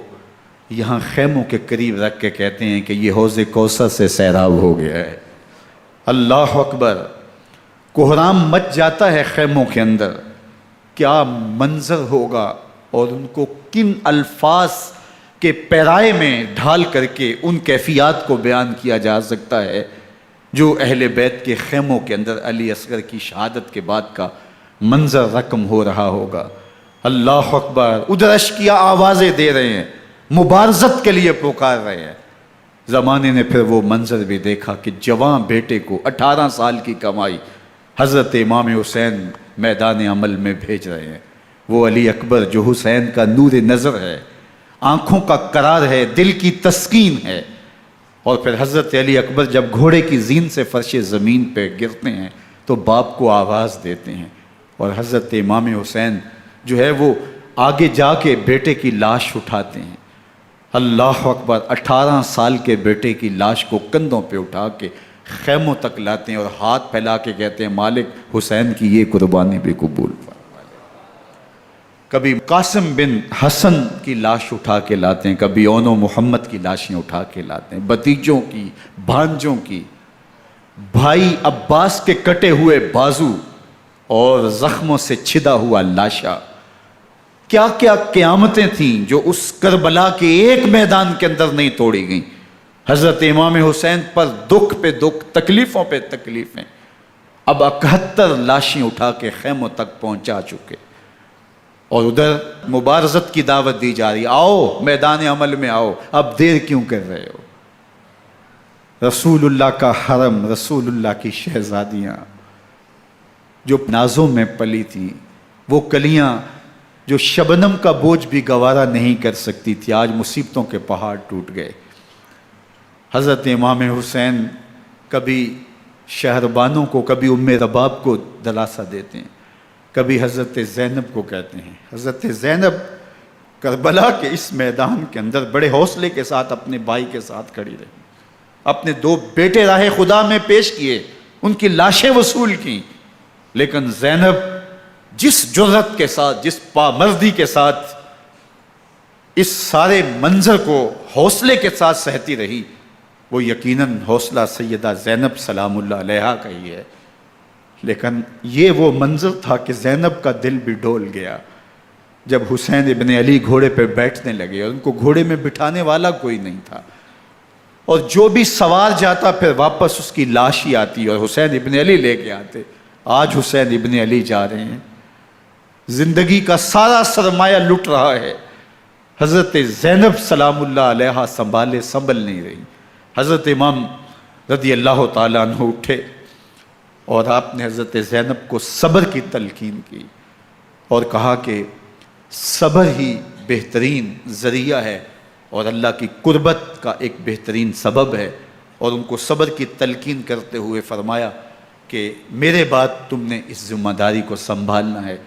A: یہاں خیموں کے قریب رکھ کے کہتے ہیں کہ یہ حوض کوثر سے سیراب ہو گیا ہے۔ اللہ اکبر، کوہرام مچ جاتا ہے خیموں کے اندر، کیا منظر ہوگا اور ان کو کن الفاظ کے پیرائے میں ڈھال کر کے ان کیفیات کو بیان کیا جا سکتا ہے جو اہل بیت کے خیموں کے اندر علی اصغر کی شہادت کے بعد کا منظر رقم ہو رہا ہوگا۔ اللہ اکبر، ادھر اشکیا آوازیں دے رہے ہیں، مبارزت کے لیے پکار رہے ہیں۔ زمانے نے پھر وہ منظر بھی دیکھا کہ جوان بیٹے کو 18 سال کی کمائی حضرت امام حسین میدان عمل میں بھیج رہے ہیں۔ وہ علی اکبر جو حسین کا نور نظر ہے، آنکھوں کا قرار ہے، دل کی تسکین ہے۔ اور پھر حضرت علی اکبر جب گھوڑے کی زین سے فرش زمین پہ گرتے ہیں تو باپ کو آواز دیتے ہیں، اور حضرت امام حسین جو ہے وہ آگے جا کے بیٹے کی لاش اٹھاتے ہیں۔ اللہ اکبر، 18 سال کے بیٹے کی لاش کو کندھوں پہ اٹھا کے خیموں تک لاتے ہیں اور ہاتھ پھیلا کے کہتے ہیں مالک حسین کی یہ قربانی بھی قبول فرما۔ کبھی قاسم بن حسن کی لاش اٹھا کے لاتے ہیں، کبھی اون و محمد کی لاشیں اٹھا کے لاتے ہیں، بھتیجوں کی، بھانجوں کی، بھائی عباس کے کٹے ہوئے بازو اور زخموں سے چھدا ہوا لاشا۔ کیا کیا قیامتیں تھیں جو اس کربلا کے ایک میدان کے اندر نہیں توڑی گئیں۔ حضرت امام حسین پر دکھ پہ دکھ، تکلیفوں پہ تکلیفیں۔ اب 71 لاشیں اٹھا کے خیموں تک پہنچا چکے، اور ادھر مبارزت کی دعوت دی جا رہی، آؤ میدان عمل میں آؤ، اب دیر کیوں کر رہے ہو۔ رسول اللہ کا حرم، رسول اللہ کی شہزادیاں جو نازوں میں پلی تھیں، وہ کلیاں جو شبنم کا بوجھ بھی گوارا نہیں کر سکتی تھی، آج مصیبتوں کے پہاڑ ٹوٹ گئے۔ حضرت امام حسین کبھی شہربانوں کو، کبھی ام رباب کو دلاسا دیتے ہیں، کبھی حضرت زینب کو کہتے ہیں۔ حضرت زینب کربلا کے اس میدان کے اندر بڑے حوصلے کے ساتھ اپنے بھائی کے ساتھ کھڑی رہی، اپنے 2 بیٹے راہ خدا میں پیش کیے، ان کی لاشیں وصول کیں، لیکن زینب جس جرأت کے ساتھ، جس پامردی کے ساتھ اس سارے منظر کو حوصلے کے ساتھ سہتی رہی، وہ یقیناً حوصلہ سیدہ زینب سلام اللہ علیہا کا ہی ہے۔ لیکن یہ وہ منظر تھا کہ زینب کا دل بھی ڈول گیا جب حسین ابن علی گھوڑے پہ بیٹھنے لگے اور ان کو گھوڑے میں بٹھانے والا کوئی نہیں تھا، اور جو بھی سوار جاتا پھر واپس اس کی لاش ہی آتی اور حسین ابن علی لے کے آتے۔ آج حسین ابن علی جا رہے ہیں، زندگی کا سارا سرمایہ لٹ رہا ہے، حضرت زینب سلام اللہ علیہا سنبھل نہیں رہی۔ حضرت امام رضی اللہ تعالیٰ عنہ اٹھے اور آپ نے حضرت زینب کو صبر کی تلقین کی اور کہا کہ صبر ہی بہترین ذریعہ ہے اور اللہ کی قربت کا ایک بہترین سبب ہے، اور ان کو صبر کی تلقین کرتے ہوئے فرمایا کہ میرے بعد تم نے اس ذمہ داری کو سنبھالنا ہے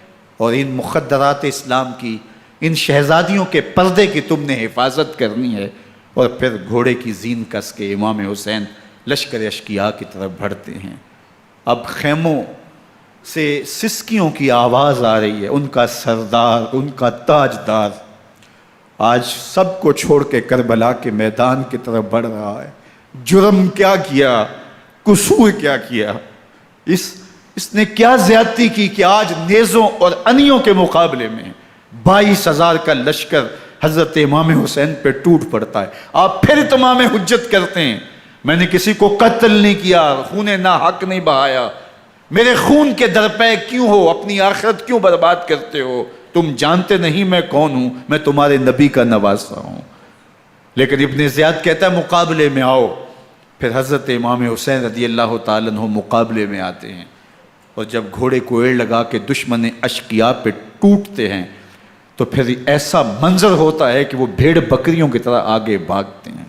A: اور ان مخدرات اسلام کی، ان شہزادیوں کے پردے کی تم نے حفاظت کرنی ہے۔ اور پھر گھوڑے کی زین کس کے امام حسین لشکر اشکیا کی طرف بڑھتے ہیں۔ اب خیموں سے سسکیوں کی آواز آ رہی ہے، ان کا سردار، ان کا تاجدار آج سب کو چھوڑ کے کربلا کے میدان کی طرف بڑھ رہا ہے۔ جرم کیا کیا، قصور کیا کیا، اس نے کیا زیادتی کی کہ آج نیزوں اور انیوں کے مقابلے میں 22,000 کا لشکر حضرت امام حسین پہ ٹوٹ پڑتا ہے۔ آپ پھر اتمام حجت کرتے ہیں، میں نے کسی کو قتل نہیں کیا، خون ناحق نہیں بہایا، میرے خون کے درپے کیوں ہو، اپنی آخرت کیوں برباد کرتے ہو، تم جانتے نہیں میں کون ہوں، میں تمہارے نبی کا نواسا ہوں۔ لیکن ابن زیاد کہتا ہے مقابلے میں آؤ۔ پھر حضرت امام حسین رضی اللہ تعالیٰ عنہ مقابلے میں آتے ہیں، اور جب گھوڑے کو ایڑ لگا کے دشمن اشقیاء پہ ٹوٹتے ہیں تو پھر ایسا منظر ہوتا ہے کہ وہ بھیڑ بکریوں کی طرح آگے بھاگتے ہیں۔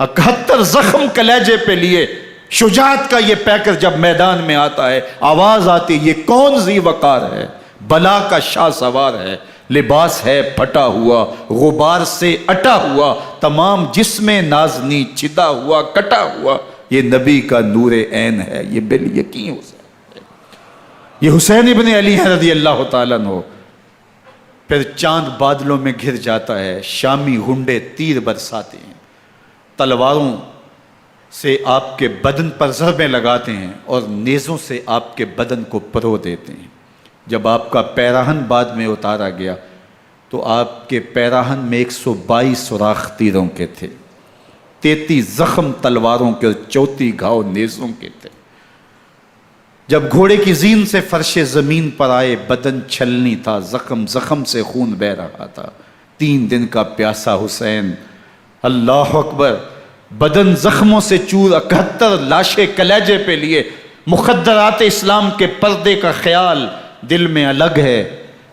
A: 71 زخم کلیجے پہ لیے شجاعت کا یہ پیکر جب میدان میں آتا ہے، آواز آتی ہے یہ کون ذی وقار ہے، بلا کا شاہ سوار ہے، لباس ہے پھٹا ہوا غبار سے اٹا ہوا، تمام جسم نازنی چھدا ہوا کٹا ہوا، یہ نبی کا نور عین ہے، یہ بالیقین حسین ہے، یہ حسین ابن علی ہے رضی اللہ تعالیٰ عنہ۔ پھر چاند بادلوں میں گھر جاتا ہے، شامی غنڈے تیر برساتے ہیں، تلواروں سے آپ کے بدن پر ضربیں لگاتے ہیں اور نیزوں سے آپ کے بدن کو پرو دیتے ہیں۔ جب آپ کا پیراہن بعد میں اتارا گیا تو آپ کے پیراہن میں 122 سوراخ تیروں کے تھے، 33 زخم تلواروں کے اور 34 گھاؤ نیزوں کے تھے۔ جب گھوڑے کی زین سے فرش زمین پر آئے، بدن چھلنی تھا، زخم زخم سے خون بہ رہا تھا، 3 دن کا پیاسا حسین، اللہ اکبر، بدن زخموں سے چور، 71 لاشیں کلیجے پہ لیے، مخدرات اسلام کے پردے کا خیال دل میں الگ ہے،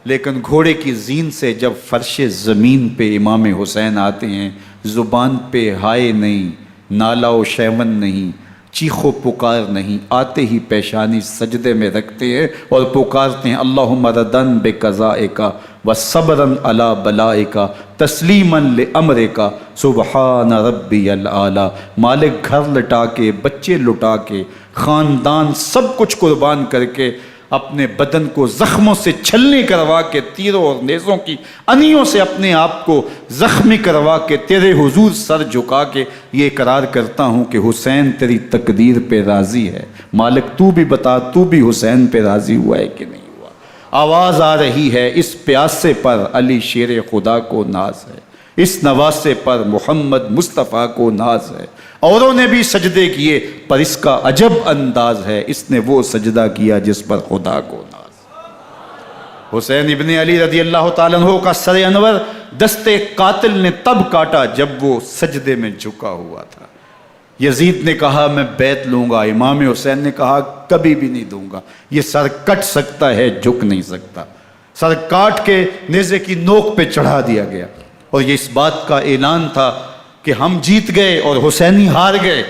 A: لیکن گھوڑے کی زین سے جب فرش زمین پہ امام حسین آتے ہیں، زبان پہ ہائے نہیں، نالا و شیون نہیں، چیخ و پکار نہیں، آتے ہی پیشانی سجدے میں رکھتے ہیں اور پکارتے ہیں اللہم ردن بقضائک وصبرن علی بلائک تسلیمن لامرک سبحان ربی الاعلی۔ مالک گھر لٹا کے، بچے لٹا کے، خاندان سب کچھ قربان کر کے، اپنے بدن کو زخموں سے چھلنی کروا کے، تیروں اور نیزوں کی انیوں سے اپنے آپ کو زخمی کروا کے، تیرے حضور سر جھکا کے یہ اقرار کرتا ہوں کہ حسین تیری تقدیر پہ راضی ہے، مالک تو بھی بتا، تو بھی حسین پہ راضی ہوا ہے کہ نہیں ہوا؟ آواز آ رہی ہے، اس پیاسے پر علی شیر خدا کو ناز ہے، اس نواسے پر محمد مصطفیٰ کو ناز ہے، اوروں نے بھی سجدے کیے پر اس کا عجب انداز ہے، اس نے وہ سجدہ کیا جس پر خدا کو ناز۔ حسین ابن علی رضی اللہ تعالیٰ عنہ کا سر انور دستے قاتل نے تب کاٹا جب وہ سجدے میں جھکا ہوا تھا۔ یزید نے کہا میں بیعت لوں گا، امام حسین نے کہا کبھی بھی نہیں دوں گا، یہ سر کٹ سکتا ہے جھک نہیں سکتا۔ سر کاٹ کے نیزے کی نوک پہ چڑھا دیا گیا اور یہ اس بات کا اعلان تھا کہ ہم جیت گئے اور حسینی ہار گئے،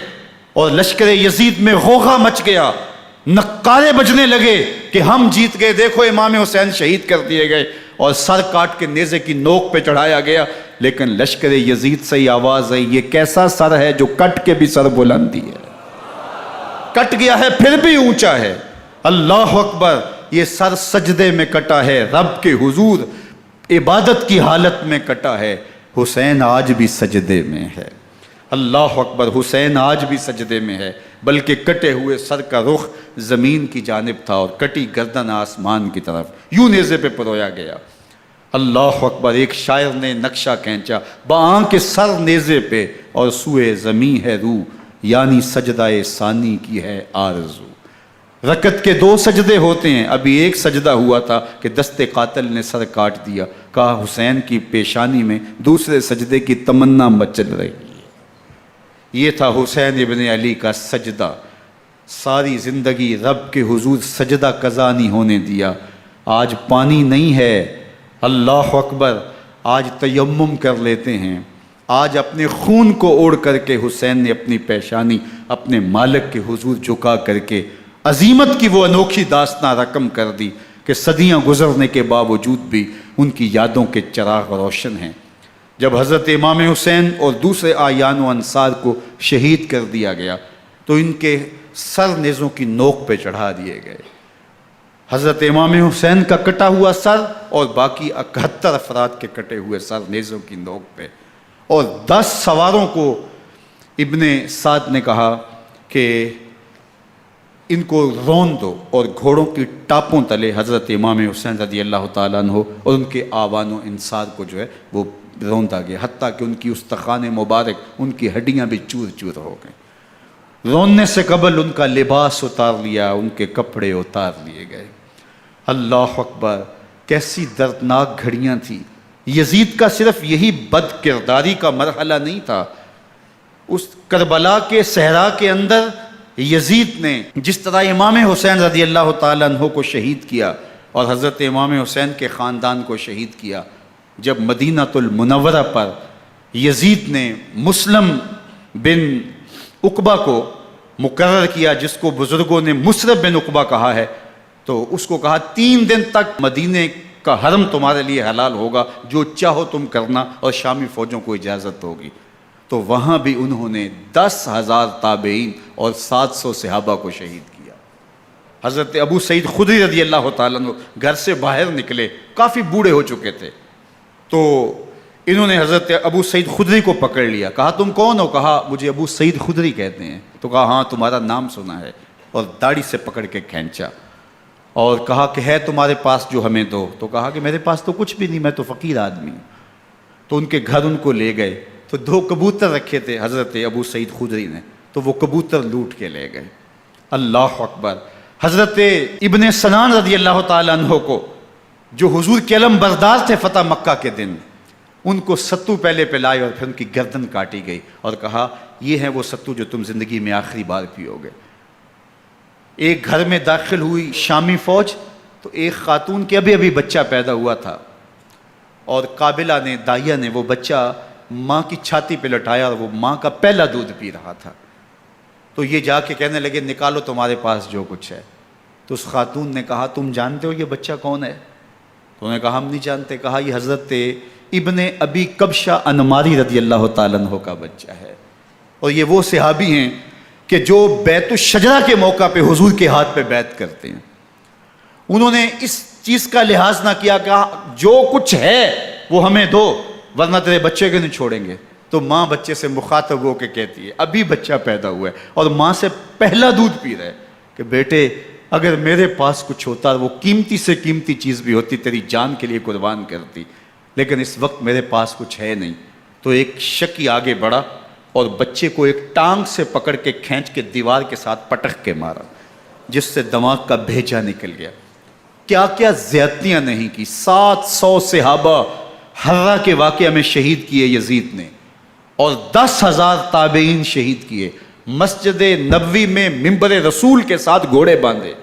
A: اور لشکر یزید میں غوغا مچ گیا، نقارے بجنے لگے کہ ہم جیت گئے، دیکھو امام حسین شہید کر دیے گئے، اور سر کاٹ کے نیزے کی نوک پہ چڑھایا گیا۔ لیکن لشکر یزید سے ہی آواز آئی یہ کیسا سر ہے جو کٹ کے بھی سر بلندی ہے، کٹ گیا ہے پھر بھی اونچا ہے، اللہ اکبر، یہ سر سجدے میں کٹا ہے، رب کے حضور عبادت کی حالت میں کٹا ہے، حسین آج بھی سجدے میں ہے، اللہ اکبر، حسین آج بھی سجدے میں ہے، بلکہ کٹے ہوئے سر کا رخ زمین کی جانب تھا اور کٹی گردن آسمان کی طرف، یوں نیزے پہ پرویا گیا، اللہ اکبر۔ ایک شاعر نے نقشہ کھینچا، بآنکھ سر نیزے پہ اور سوئے زمین ہے روح، یعنی سجدہ ثانی کی ہے آرزو۔ رکعت کے 2 سجدے ہوتے ہیں، ابھی ایک سجدہ ہوا تھا کہ دست قاتل نے سر کاٹ دیا، کہا حسین کی پیشانی میں دوسرے سجدے کی تمنا مچل رہی ہے۔ یہ تھا حسین ابن علی کا سجدہ، ساری زندگی رب کے حضور سجدہ قضا نہیں ہونے دیا۔ آج پانی نہیں ہے، اللہ اکبر، آج تیمم کر لیتے ہیں، آج اپنے خون کو اوڑھ کر کے حسین نے اپنی پیشانی اپنے مالک کے حضور جھکا کر کے عظیمت کی وہ انوکھی داستان رقم کر دی کہ صدیاں گزرنے کے باوجود بھی ان کی یادوں کے چراغ روشن ہیں۔ جب حضرت امام حسین اور دوسرے اعیان و انصار کو شہید کر دیا گیا تو ان کے سر نیزوں کی نوک پہ چڑھا دیے گئے، حضرت امام حسین کا کٹا ہوا سر اور باقی 71 افراد کے کٹے ہوئے سر نیزوں کی نوک پہ، اور 10 سواروں کو ابن سعد نے کہا کہ ان کو رون دو، اور گھوڑوں کی ٹاپوں تلے حضرت امام حسین رضی اللہ تعالیٰ عنہ اور ان کے آوان و انصار کو جو ہے وہ روندا گیا، حتیٰ کہ ان کی استخوان مبارک، ان کی ہڈیاں بھی چور چور ہو گئیں۔ روننے سے قبل ان کا لباس اتار لیا، ان کے کپڑے اتار لیے گئے۔ اللہ اکبر، کیسی دردناک گھڑیاں تھیں۔ یزید کا صرف یہی بد کرداری کا مرحلہ نہیں تھا، اس کربلا کے صحرا کے اندر یزید نے جس طرح امام حسین رضی اللہ تعالیٰ عنہ کو شہید کیا اور حضرت امام حسین کے خاندان کو شہید کیا، جب مدینہ المنورہ پر یزید نے مسلم بن عقبہ کو مقرر کیا، جس کو بزرگوں نے مصرب بن عقبہ کہا ہے، تو اس کو کہا 3 دن تک مدینے کا حرم تمہارے لیے حلال ہوگا، جو چاہو تم کرنا، اور شامی فوجوں کو اجازت ہوگی۔ تو وہاں بھی انہوں نے 10,000 تابعین اور 700 صحابہ کو شہید کیا۔ حضرت ابو سعید خدری رضی اللہ تعالیٰ عنہ گھر سے باہر نکلے، کافی بوڑھے ہو چکے تھے، تو انہوں نے حضرت ابو سعید خدری کو پکڑ لیا، کہا تم کون ہو؟ کہا مجھے ابو سعید خدری کہتے ہیں۔ تو کہا ہاں تمہارا نام سنا ہے، اور داڑھی سے پکڑ کے کھینچا اور کہا کہ ہے تمہارے پاس جو ہمیں دو؟ تو کہا کہ میرے پاس تو کچھ بھی نہیں، میں تو فقیر آدمی ہوں۔ تو ان کے گھر ان کو لے گئے، تو 2 کبوتر رکھے تھے حضرت ابو سعید خدری نے، تو وہ کبوتر لوٹ کے لے گئے۔ اللہ اکبر۔ حضرت ابن سنان رضی اللہ تعالیٰ عنہ کو، جو حضور کے علم بردار تھے فتح مکہ کے دن، ان کو ستو پہلے پلائے اور پھر ان کی گردن کاٹی گئی، اور کہا یہ ہے وہ ستو جو تم زندگی میں آخری بار پیو گے۔ ایک گھر میں داخل ہوئی شامی فوج، تو ایک خاتون کے ابھی بچہ پیدا ہوا تھا، اور قابلہ نے، دائیا نے، وہ بچہ ماں کی چھاتی پہ لٹایا، اور وہ ماں کا پہلا دودھ پی رہا تھا۔ تو یہ جا کے کہنے لگے نکالو تمہارے پاس جو کچھ ہے۔ تو اس خاتون نے کہا تم جانتے ہو یہ بچہ کون ہے؟ تو انہوں نے کہا ہم نہیں جانتے۔ کہا یہ حضرت ابن ابی کبشہ انماری رضی اللہ تعالیٰ عنہ کا بچہ ہے، اور یہ وہ صحابی ہیں کہ جو بیت الشجرہ کے موقع پہ حضور کے ہاتھ پہ بیعت کرتے ہیں۔ انہوں نے اس چیز کا لحاظ نہ کیا کہ جو کچھ ہے وہ ہمیں دو، ورنہ تیرے بچے کو نہیں چھوڑیں گے۔ تو ماں بچے سے مخاطب ہو کے کہتی ہے، ابھی بچہ پیدا ہوا ہے اور ماں سے پہلا دودھ پی رہا ہے، کہ بیٹے اگر میرے پاس کچھ ہوتا، وہ قیمتی سے قیمتی چیز بھی ہوتی، تیری جان کے لیے قربان کرتی، لیکن اس وقت میرے پاس کچھ ہے نہیں۔ تو ایک شکی آگے بڑھا اور بچے کو ایک ٹانگ سے پکڑ کے کھینچ کے دیوار کے ساتھ پٹک کے مارا، جس سے دماغ کا بھیجا نکل گیا۔ کیا کیا زیادتیاں نہیں کی۔ 700 صحابہ حرہ کے واقعہ میں شہید کیے یزید نے، اور 10,000 تابعین شہید کیے۔ مسجد نبوی میں ممبر رسول کے ساتھ گھوڑے باندھے،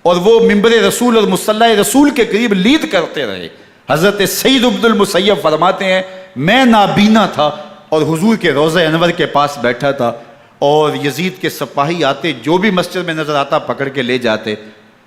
A: اور وہ ممبر رسول اور مصلی رسول کے قریب لید کرتے رہے۔ حضرت سعید عبد المسیب فرماتے ہیں میں نابینا تھا اور حضور کے روضہ انور کے پاس بیٹھا تھا، اور یزید کے سپاہی آتے، جو بھی مسجد میں نظر آتا پکڑ کے لے جاتے،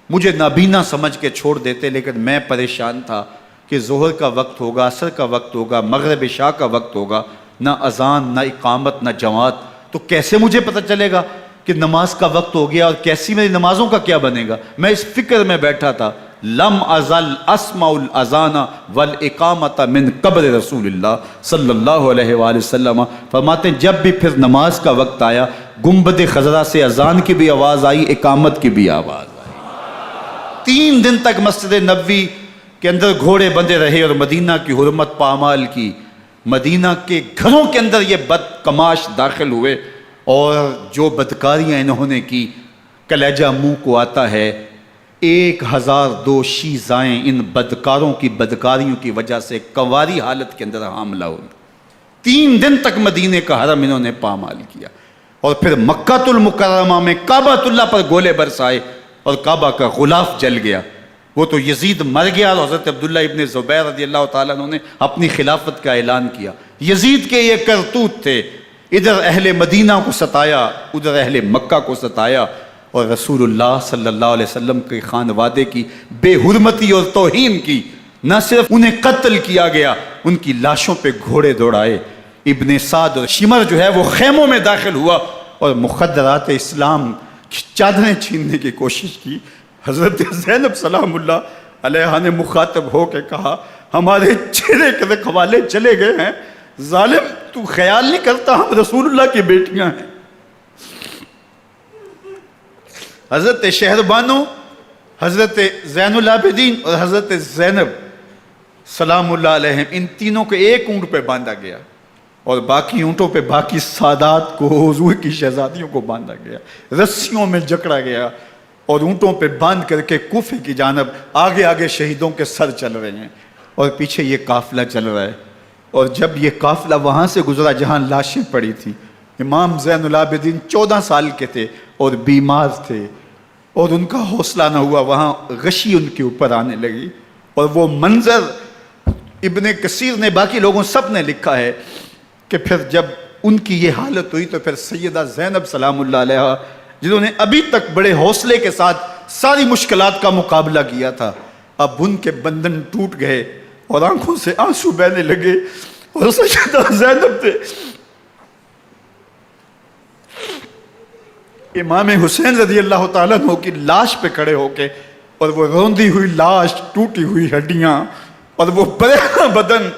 A: مجھے نابینا سمجھ کے چھوڑ دیتے، لیکن میں پریشان تھا کہ ظہر کا وقت ہوگا، عصر کا وقت ہوگا، مغرب عشاء کا وقت ہوگا، نہ اذان، نہ اقامت، نہ جماعت، تو کیسے مجھے پتہ چلے گا کہ نماز کا وقت ہو گیا، اور کیسی میری نمازوں کا کیا بنے گا؟ میں اس فکر میں بیٹھا تھا۔ لم ازل اسمع الاذان والاقامت من قبر رسول اللہ صلی اللہ علیہ وآلہ وسلم۔ فرماتے ہیں جب بھی پھر نماز کا وقت آیا، گنبد خضرا سے اذان کی بھی آواز آئی، اقامت کی بھی آواز آئی۔ 3 دن تک مسجد نبوی کے اندر گھوڑے بندے رہے، اور مدینہ کی حرمت پامال کی۔ مدینہ کے گھروں کے اندر یہ بدکماش داخل ہوئے، اور جو بدکاریاں انہوں نے کی کلیجہ منہ کو آتا ہے۔ 1002 شیزائیں ان بدکاروں کی بدکاریوں کی وجہ سے کنواری حالت کے اندر حاملہ ہوئی۔ 3 دن تک مدینے کا حرم انہوں نے پامال کیا، اور پھر مکہ المکرمہ میں کعبۃ اللہ پر گولے برسائے، اور کعبہ کا غلاف جل گیا۔ وہ تو یزید مر گیا، اور حضرت عبداللہ ابن زبیر رضی اللہ تعالیٰ عنہ نے اپنی خلافت کا اعلان کیا۔ یزید کے یہ کرتوت تھے، ادھر اہل مدینہ کو ستایا، ادھر اہل مکہ کو ستایا، اور رسول اللہ صلی اللہ علیہ وسلم کے خانوادے کی بے حرمتی اور توہین کی۔ نہ صرف انہیں قتل کیا گیا، ان کی لاشوں پہ گھوڑے دوڑائے۔ ابن سعد اور شمر جو ہے وہ خیموں میں داخل ہوا، اور مخدرات اسلام کی چادریں چھیننے کی کوشش کی۔ حضرت زینب سلام اللہ علیہ نے مخاطب ہو کے کہا ہمارے چہرے کے رکھوالے چلے گئے ہیں، ظالم تو خیال نہیں کرتا ہم رسول اللہ کی بیٹیاں ہیں۔ حضرت شہربانو، حضرت زین العابدین اور حضرت زینب سلام اللہ علیہم، ان تینوں کو ایک اونٹ پہ باندھا گیا، اور باقی اونٹوں پہ باقی سادات کو، حضور کی شہزادیوں کو باندھا گیا، رسیوں میں جکڑا گیا، اور اونٹوں پہ باندھ کر کے کوفے کی جانب آگے آگے شہیدوں کے سر چل رہے ہیں، اور پیچھے یہ قافلہ چل رہا ہے۔ اور جب یہ قافلہ وہاں سے گزرا جہاں لاشیں پڑی تھیں، امام زین العابدین 14 سال کے تھے اور بیمار تھے، اور ان کا حوصلہ نہ ہوا، وہاں غشی ان کے اوپر آنے لگی، اور وہ منظر ابن کثیر نے، باقی لوگوں سب نے لکھا ہے کہ پھر جب ان کی یہ حالت ہوئی تو پھر سیدہ زینب سلام اللہ علیہ، جنہوں نے ابھی تک بڑے حوصلے کے ساتھ ساری مشکلات کا مقابلہ کیا تھا، اب ان کے بندھن ٹوٹ گئے اور آنکھوں سے آنسو بہنے لگے، اور سیدہ زینب نے امام حسین رضی اللہ تعالیٰ عنہ کی لاش پہ کھڑے ہو کے، اور وہ روندی ہوئی لاش، ٹوٹی ہوئی ہڈیاں، اور وہ برینا بدن،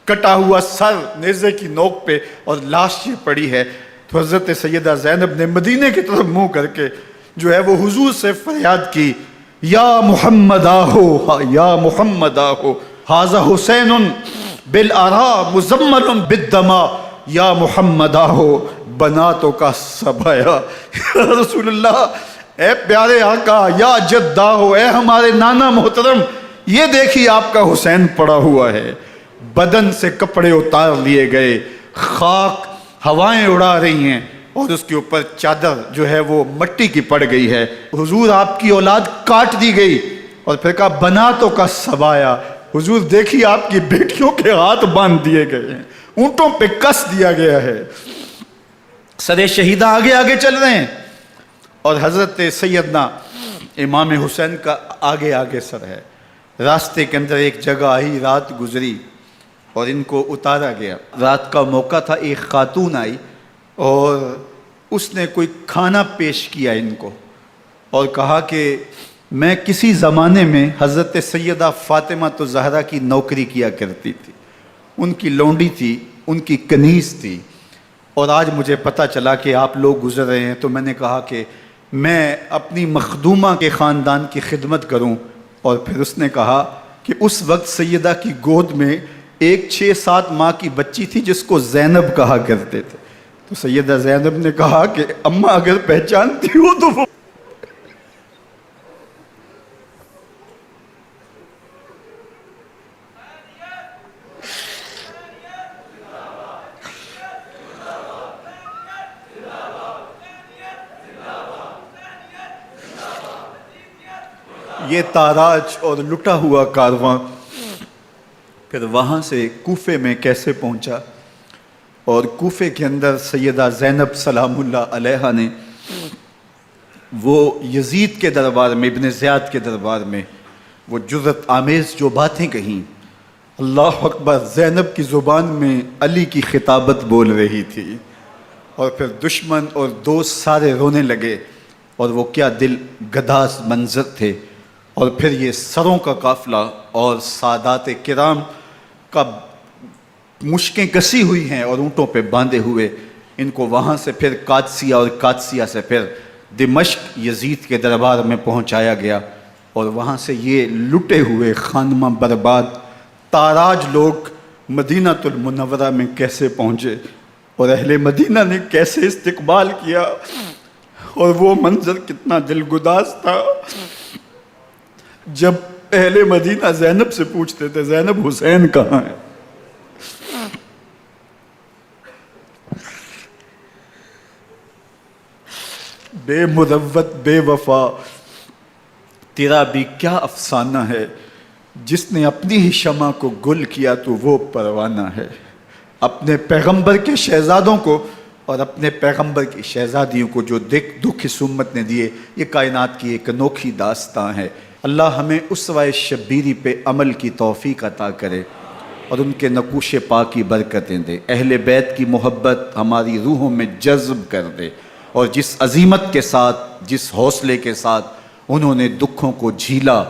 A: کٹا ہوا سر نیزے کی نوک پہ، اور لاش یہ پڑی ہے، تو حضرت سیدہ زینب نے مدینے کی طرف منہ کر کے جو ہے وہ حضور سے فریاد کی، یا محمد آہو، یا محمد آہو، ھذا حسین بالآراء مزمل بالدماء، یا محمد آہو بناتوں کا سبایا۔ یا رسول اللہ، اے پیارے آقا، یا جد آہو، اے ہمارے نانا محترم، یہ دیکھیے آپ کا حسین پڑا ہوا ہے، بدن سے کپڑے اتار لیے گئے، خاک ہوائیں اڑا رہی ہیں، اور اس کے اوپر چادر جو ہے وہ مٹی کی پڑ گئی ہے۔ حضور آپ کی اولاد کاٹ دی گئی، اور پھر کہا بناتوں کا سبایا، حضور دیکھیے آپ کی بیٹیوں کے ہاتھ باندھ دیے گئے ہیں، اونٹوں پہ کس دیا گیا ہے، سر شہیدہ آگے آگے چل رہے ہیں، اور حضرت سیدنا امام حسین کا آگے آگے سر ہے۔ راستے کے اندر ایک جگہ آئی، رات گزری اور ان کو اتارا گیا۔ رات کا موقع تھا، ایک خاتون آئی اور اس نے کوئی کھانا پیش کیا ان کو، اور کہا کہ میں کسی زمانے میں حضرت سیدہ فاطمہ تو زہرا کی نوکری کیا کرتی تھی، ان کی لونڈی تھی، ان کی کنیز تھی، اور آج مجھے پتہ چلا کہ آپ لوگ گزر رہے ہیں، تو میں نے کہا کہ میں اپنی مخدومہ کے خاندان کی خدمت کروں۔ اور پھر اس نے کہا کہ اس وقت سیدہ کی گود میں ایک 6-7 ماہ کی بچی تھی جس کو زینب کہا کرتے تھے، تو سیدہ زینب نے کہا کہ اماں اگر پہچانتی ہو تو وہ یہ تاراج اور لٹا ہوا کارواں پھر وہاں سے کوفے میں کیسے پہنچا، اور کوفے کے اندر سیدہ زینب سلام اللہ علیہا نے وہ یزید کے دربار میں، ابن زیاد کے دربار میں وہ جرأت آمیز جو باتیں کہیں، اللہ اکبر، زینب کی زبان میں علی کی خطابت بول رہی تھی، اور پھر دشمن اور دوست سارے رونے لگے، اور وہ کیا دل گداز منظر تھے۔ اور پھر یہ سروں کا قافلہ اور سادات کرام کا مشکیں کسی ہوئی ہیں اور اونٹوں پہ باندھے ہوئے، ان کو وہاں سے پھر قادسیہ اور قادسیہ سے پھر دمشق یزید کے دربار میں پہنچایا گیا، اور وہاں سے یہ لٹے ہوئے خانمہ برباد تاراج لوگ مدینہ المنورہ میں کیسے پہنچے، اور اہل مدینہ نے کیسے استقبال کیا، اور وہ منظر کتنا دلگداز تھا جب اہل مدینہ زینب سے پوچھتے تھے زینب حسین کہاں ہے؟ بے مروت بے وفا تیرا بھی کیا افسانہ ہے، جس نے اپنی ہی شمع کو گل کیا تو وہ پروانہ ہے۔ اپنے پیغمبر کے شہزادوں کو اور اپنے پیغمبر کی شہزادیوں کو جو دکھ اس امت نے دیے، یہ کائنات کی ایک انوکھی داستان ہے۔ اللہ ہمیں اسوہ شبیری پہ عمل کی توفیق عطا کرے اور ان کے نقوش پاک کی برکتیں دے، اہل بیت کی محبت ہماری روحوں میں جذب کر دے، اور جس عظیمت کے ساتھ، جس حوصلے کے ساتھ انہوں نے دکھوں کو جھیلا،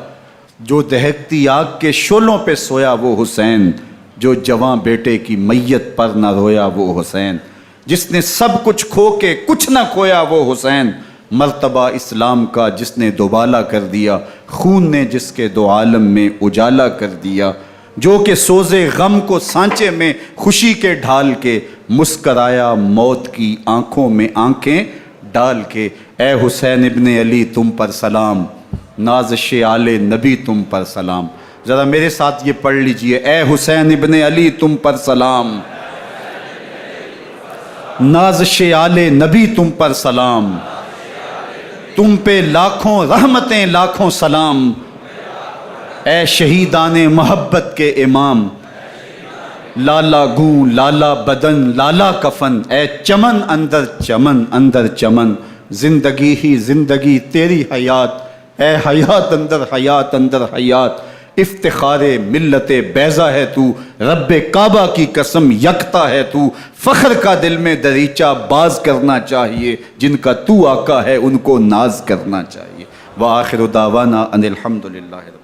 A: جو دہکتی آگ کے شعلوں پہ سویا وہ حسین، جو جواں بیٹے کی میت پر نہ رویا وہ حسین، جس نے سب کچھ کھو کے کچھ نہ کھویا وہ حسین، مرتبہ اسلام کا جس نے دوبالا کر دیا، خون نے جس کے دو عالم میں اجالا کر دیا، جو کہ سوزے غم کو سانچے میں خوشی کے ڈھال کے، مسکرایا موت کی آنکھوں میں آنکھیں ڈال کے۔ اے حسین ابن علی تم پر سلام، نازش آل نبی تم پر سلام۔ ذرا میرے ساتھ یہ پڑھ لیجئے، اے حسین ابن علی تم پر سلام، نازش آل نبی تم پر سلام، تم پہ لاکھوں رحمتیں لاکھوں سلام، اے شہیدان محبت کے امام، لالا گوں لالا بدن لالا کفن، اے چمن اندر چمن اندر چمن، زندگی ہی زندگی تیری حیات اے حیات اندر حیات اندر حیات، افتخار ملت بیضا ہے تو، رب کعبہ کی قسم یکتا ہے تو، فخر کا دل میں دریچہ باز کرنا چاہیے، جن کا تو آقا ہے ان کو ناز کرنا چاہیے۔ وآخر دعوانا ان الحمد للہ۔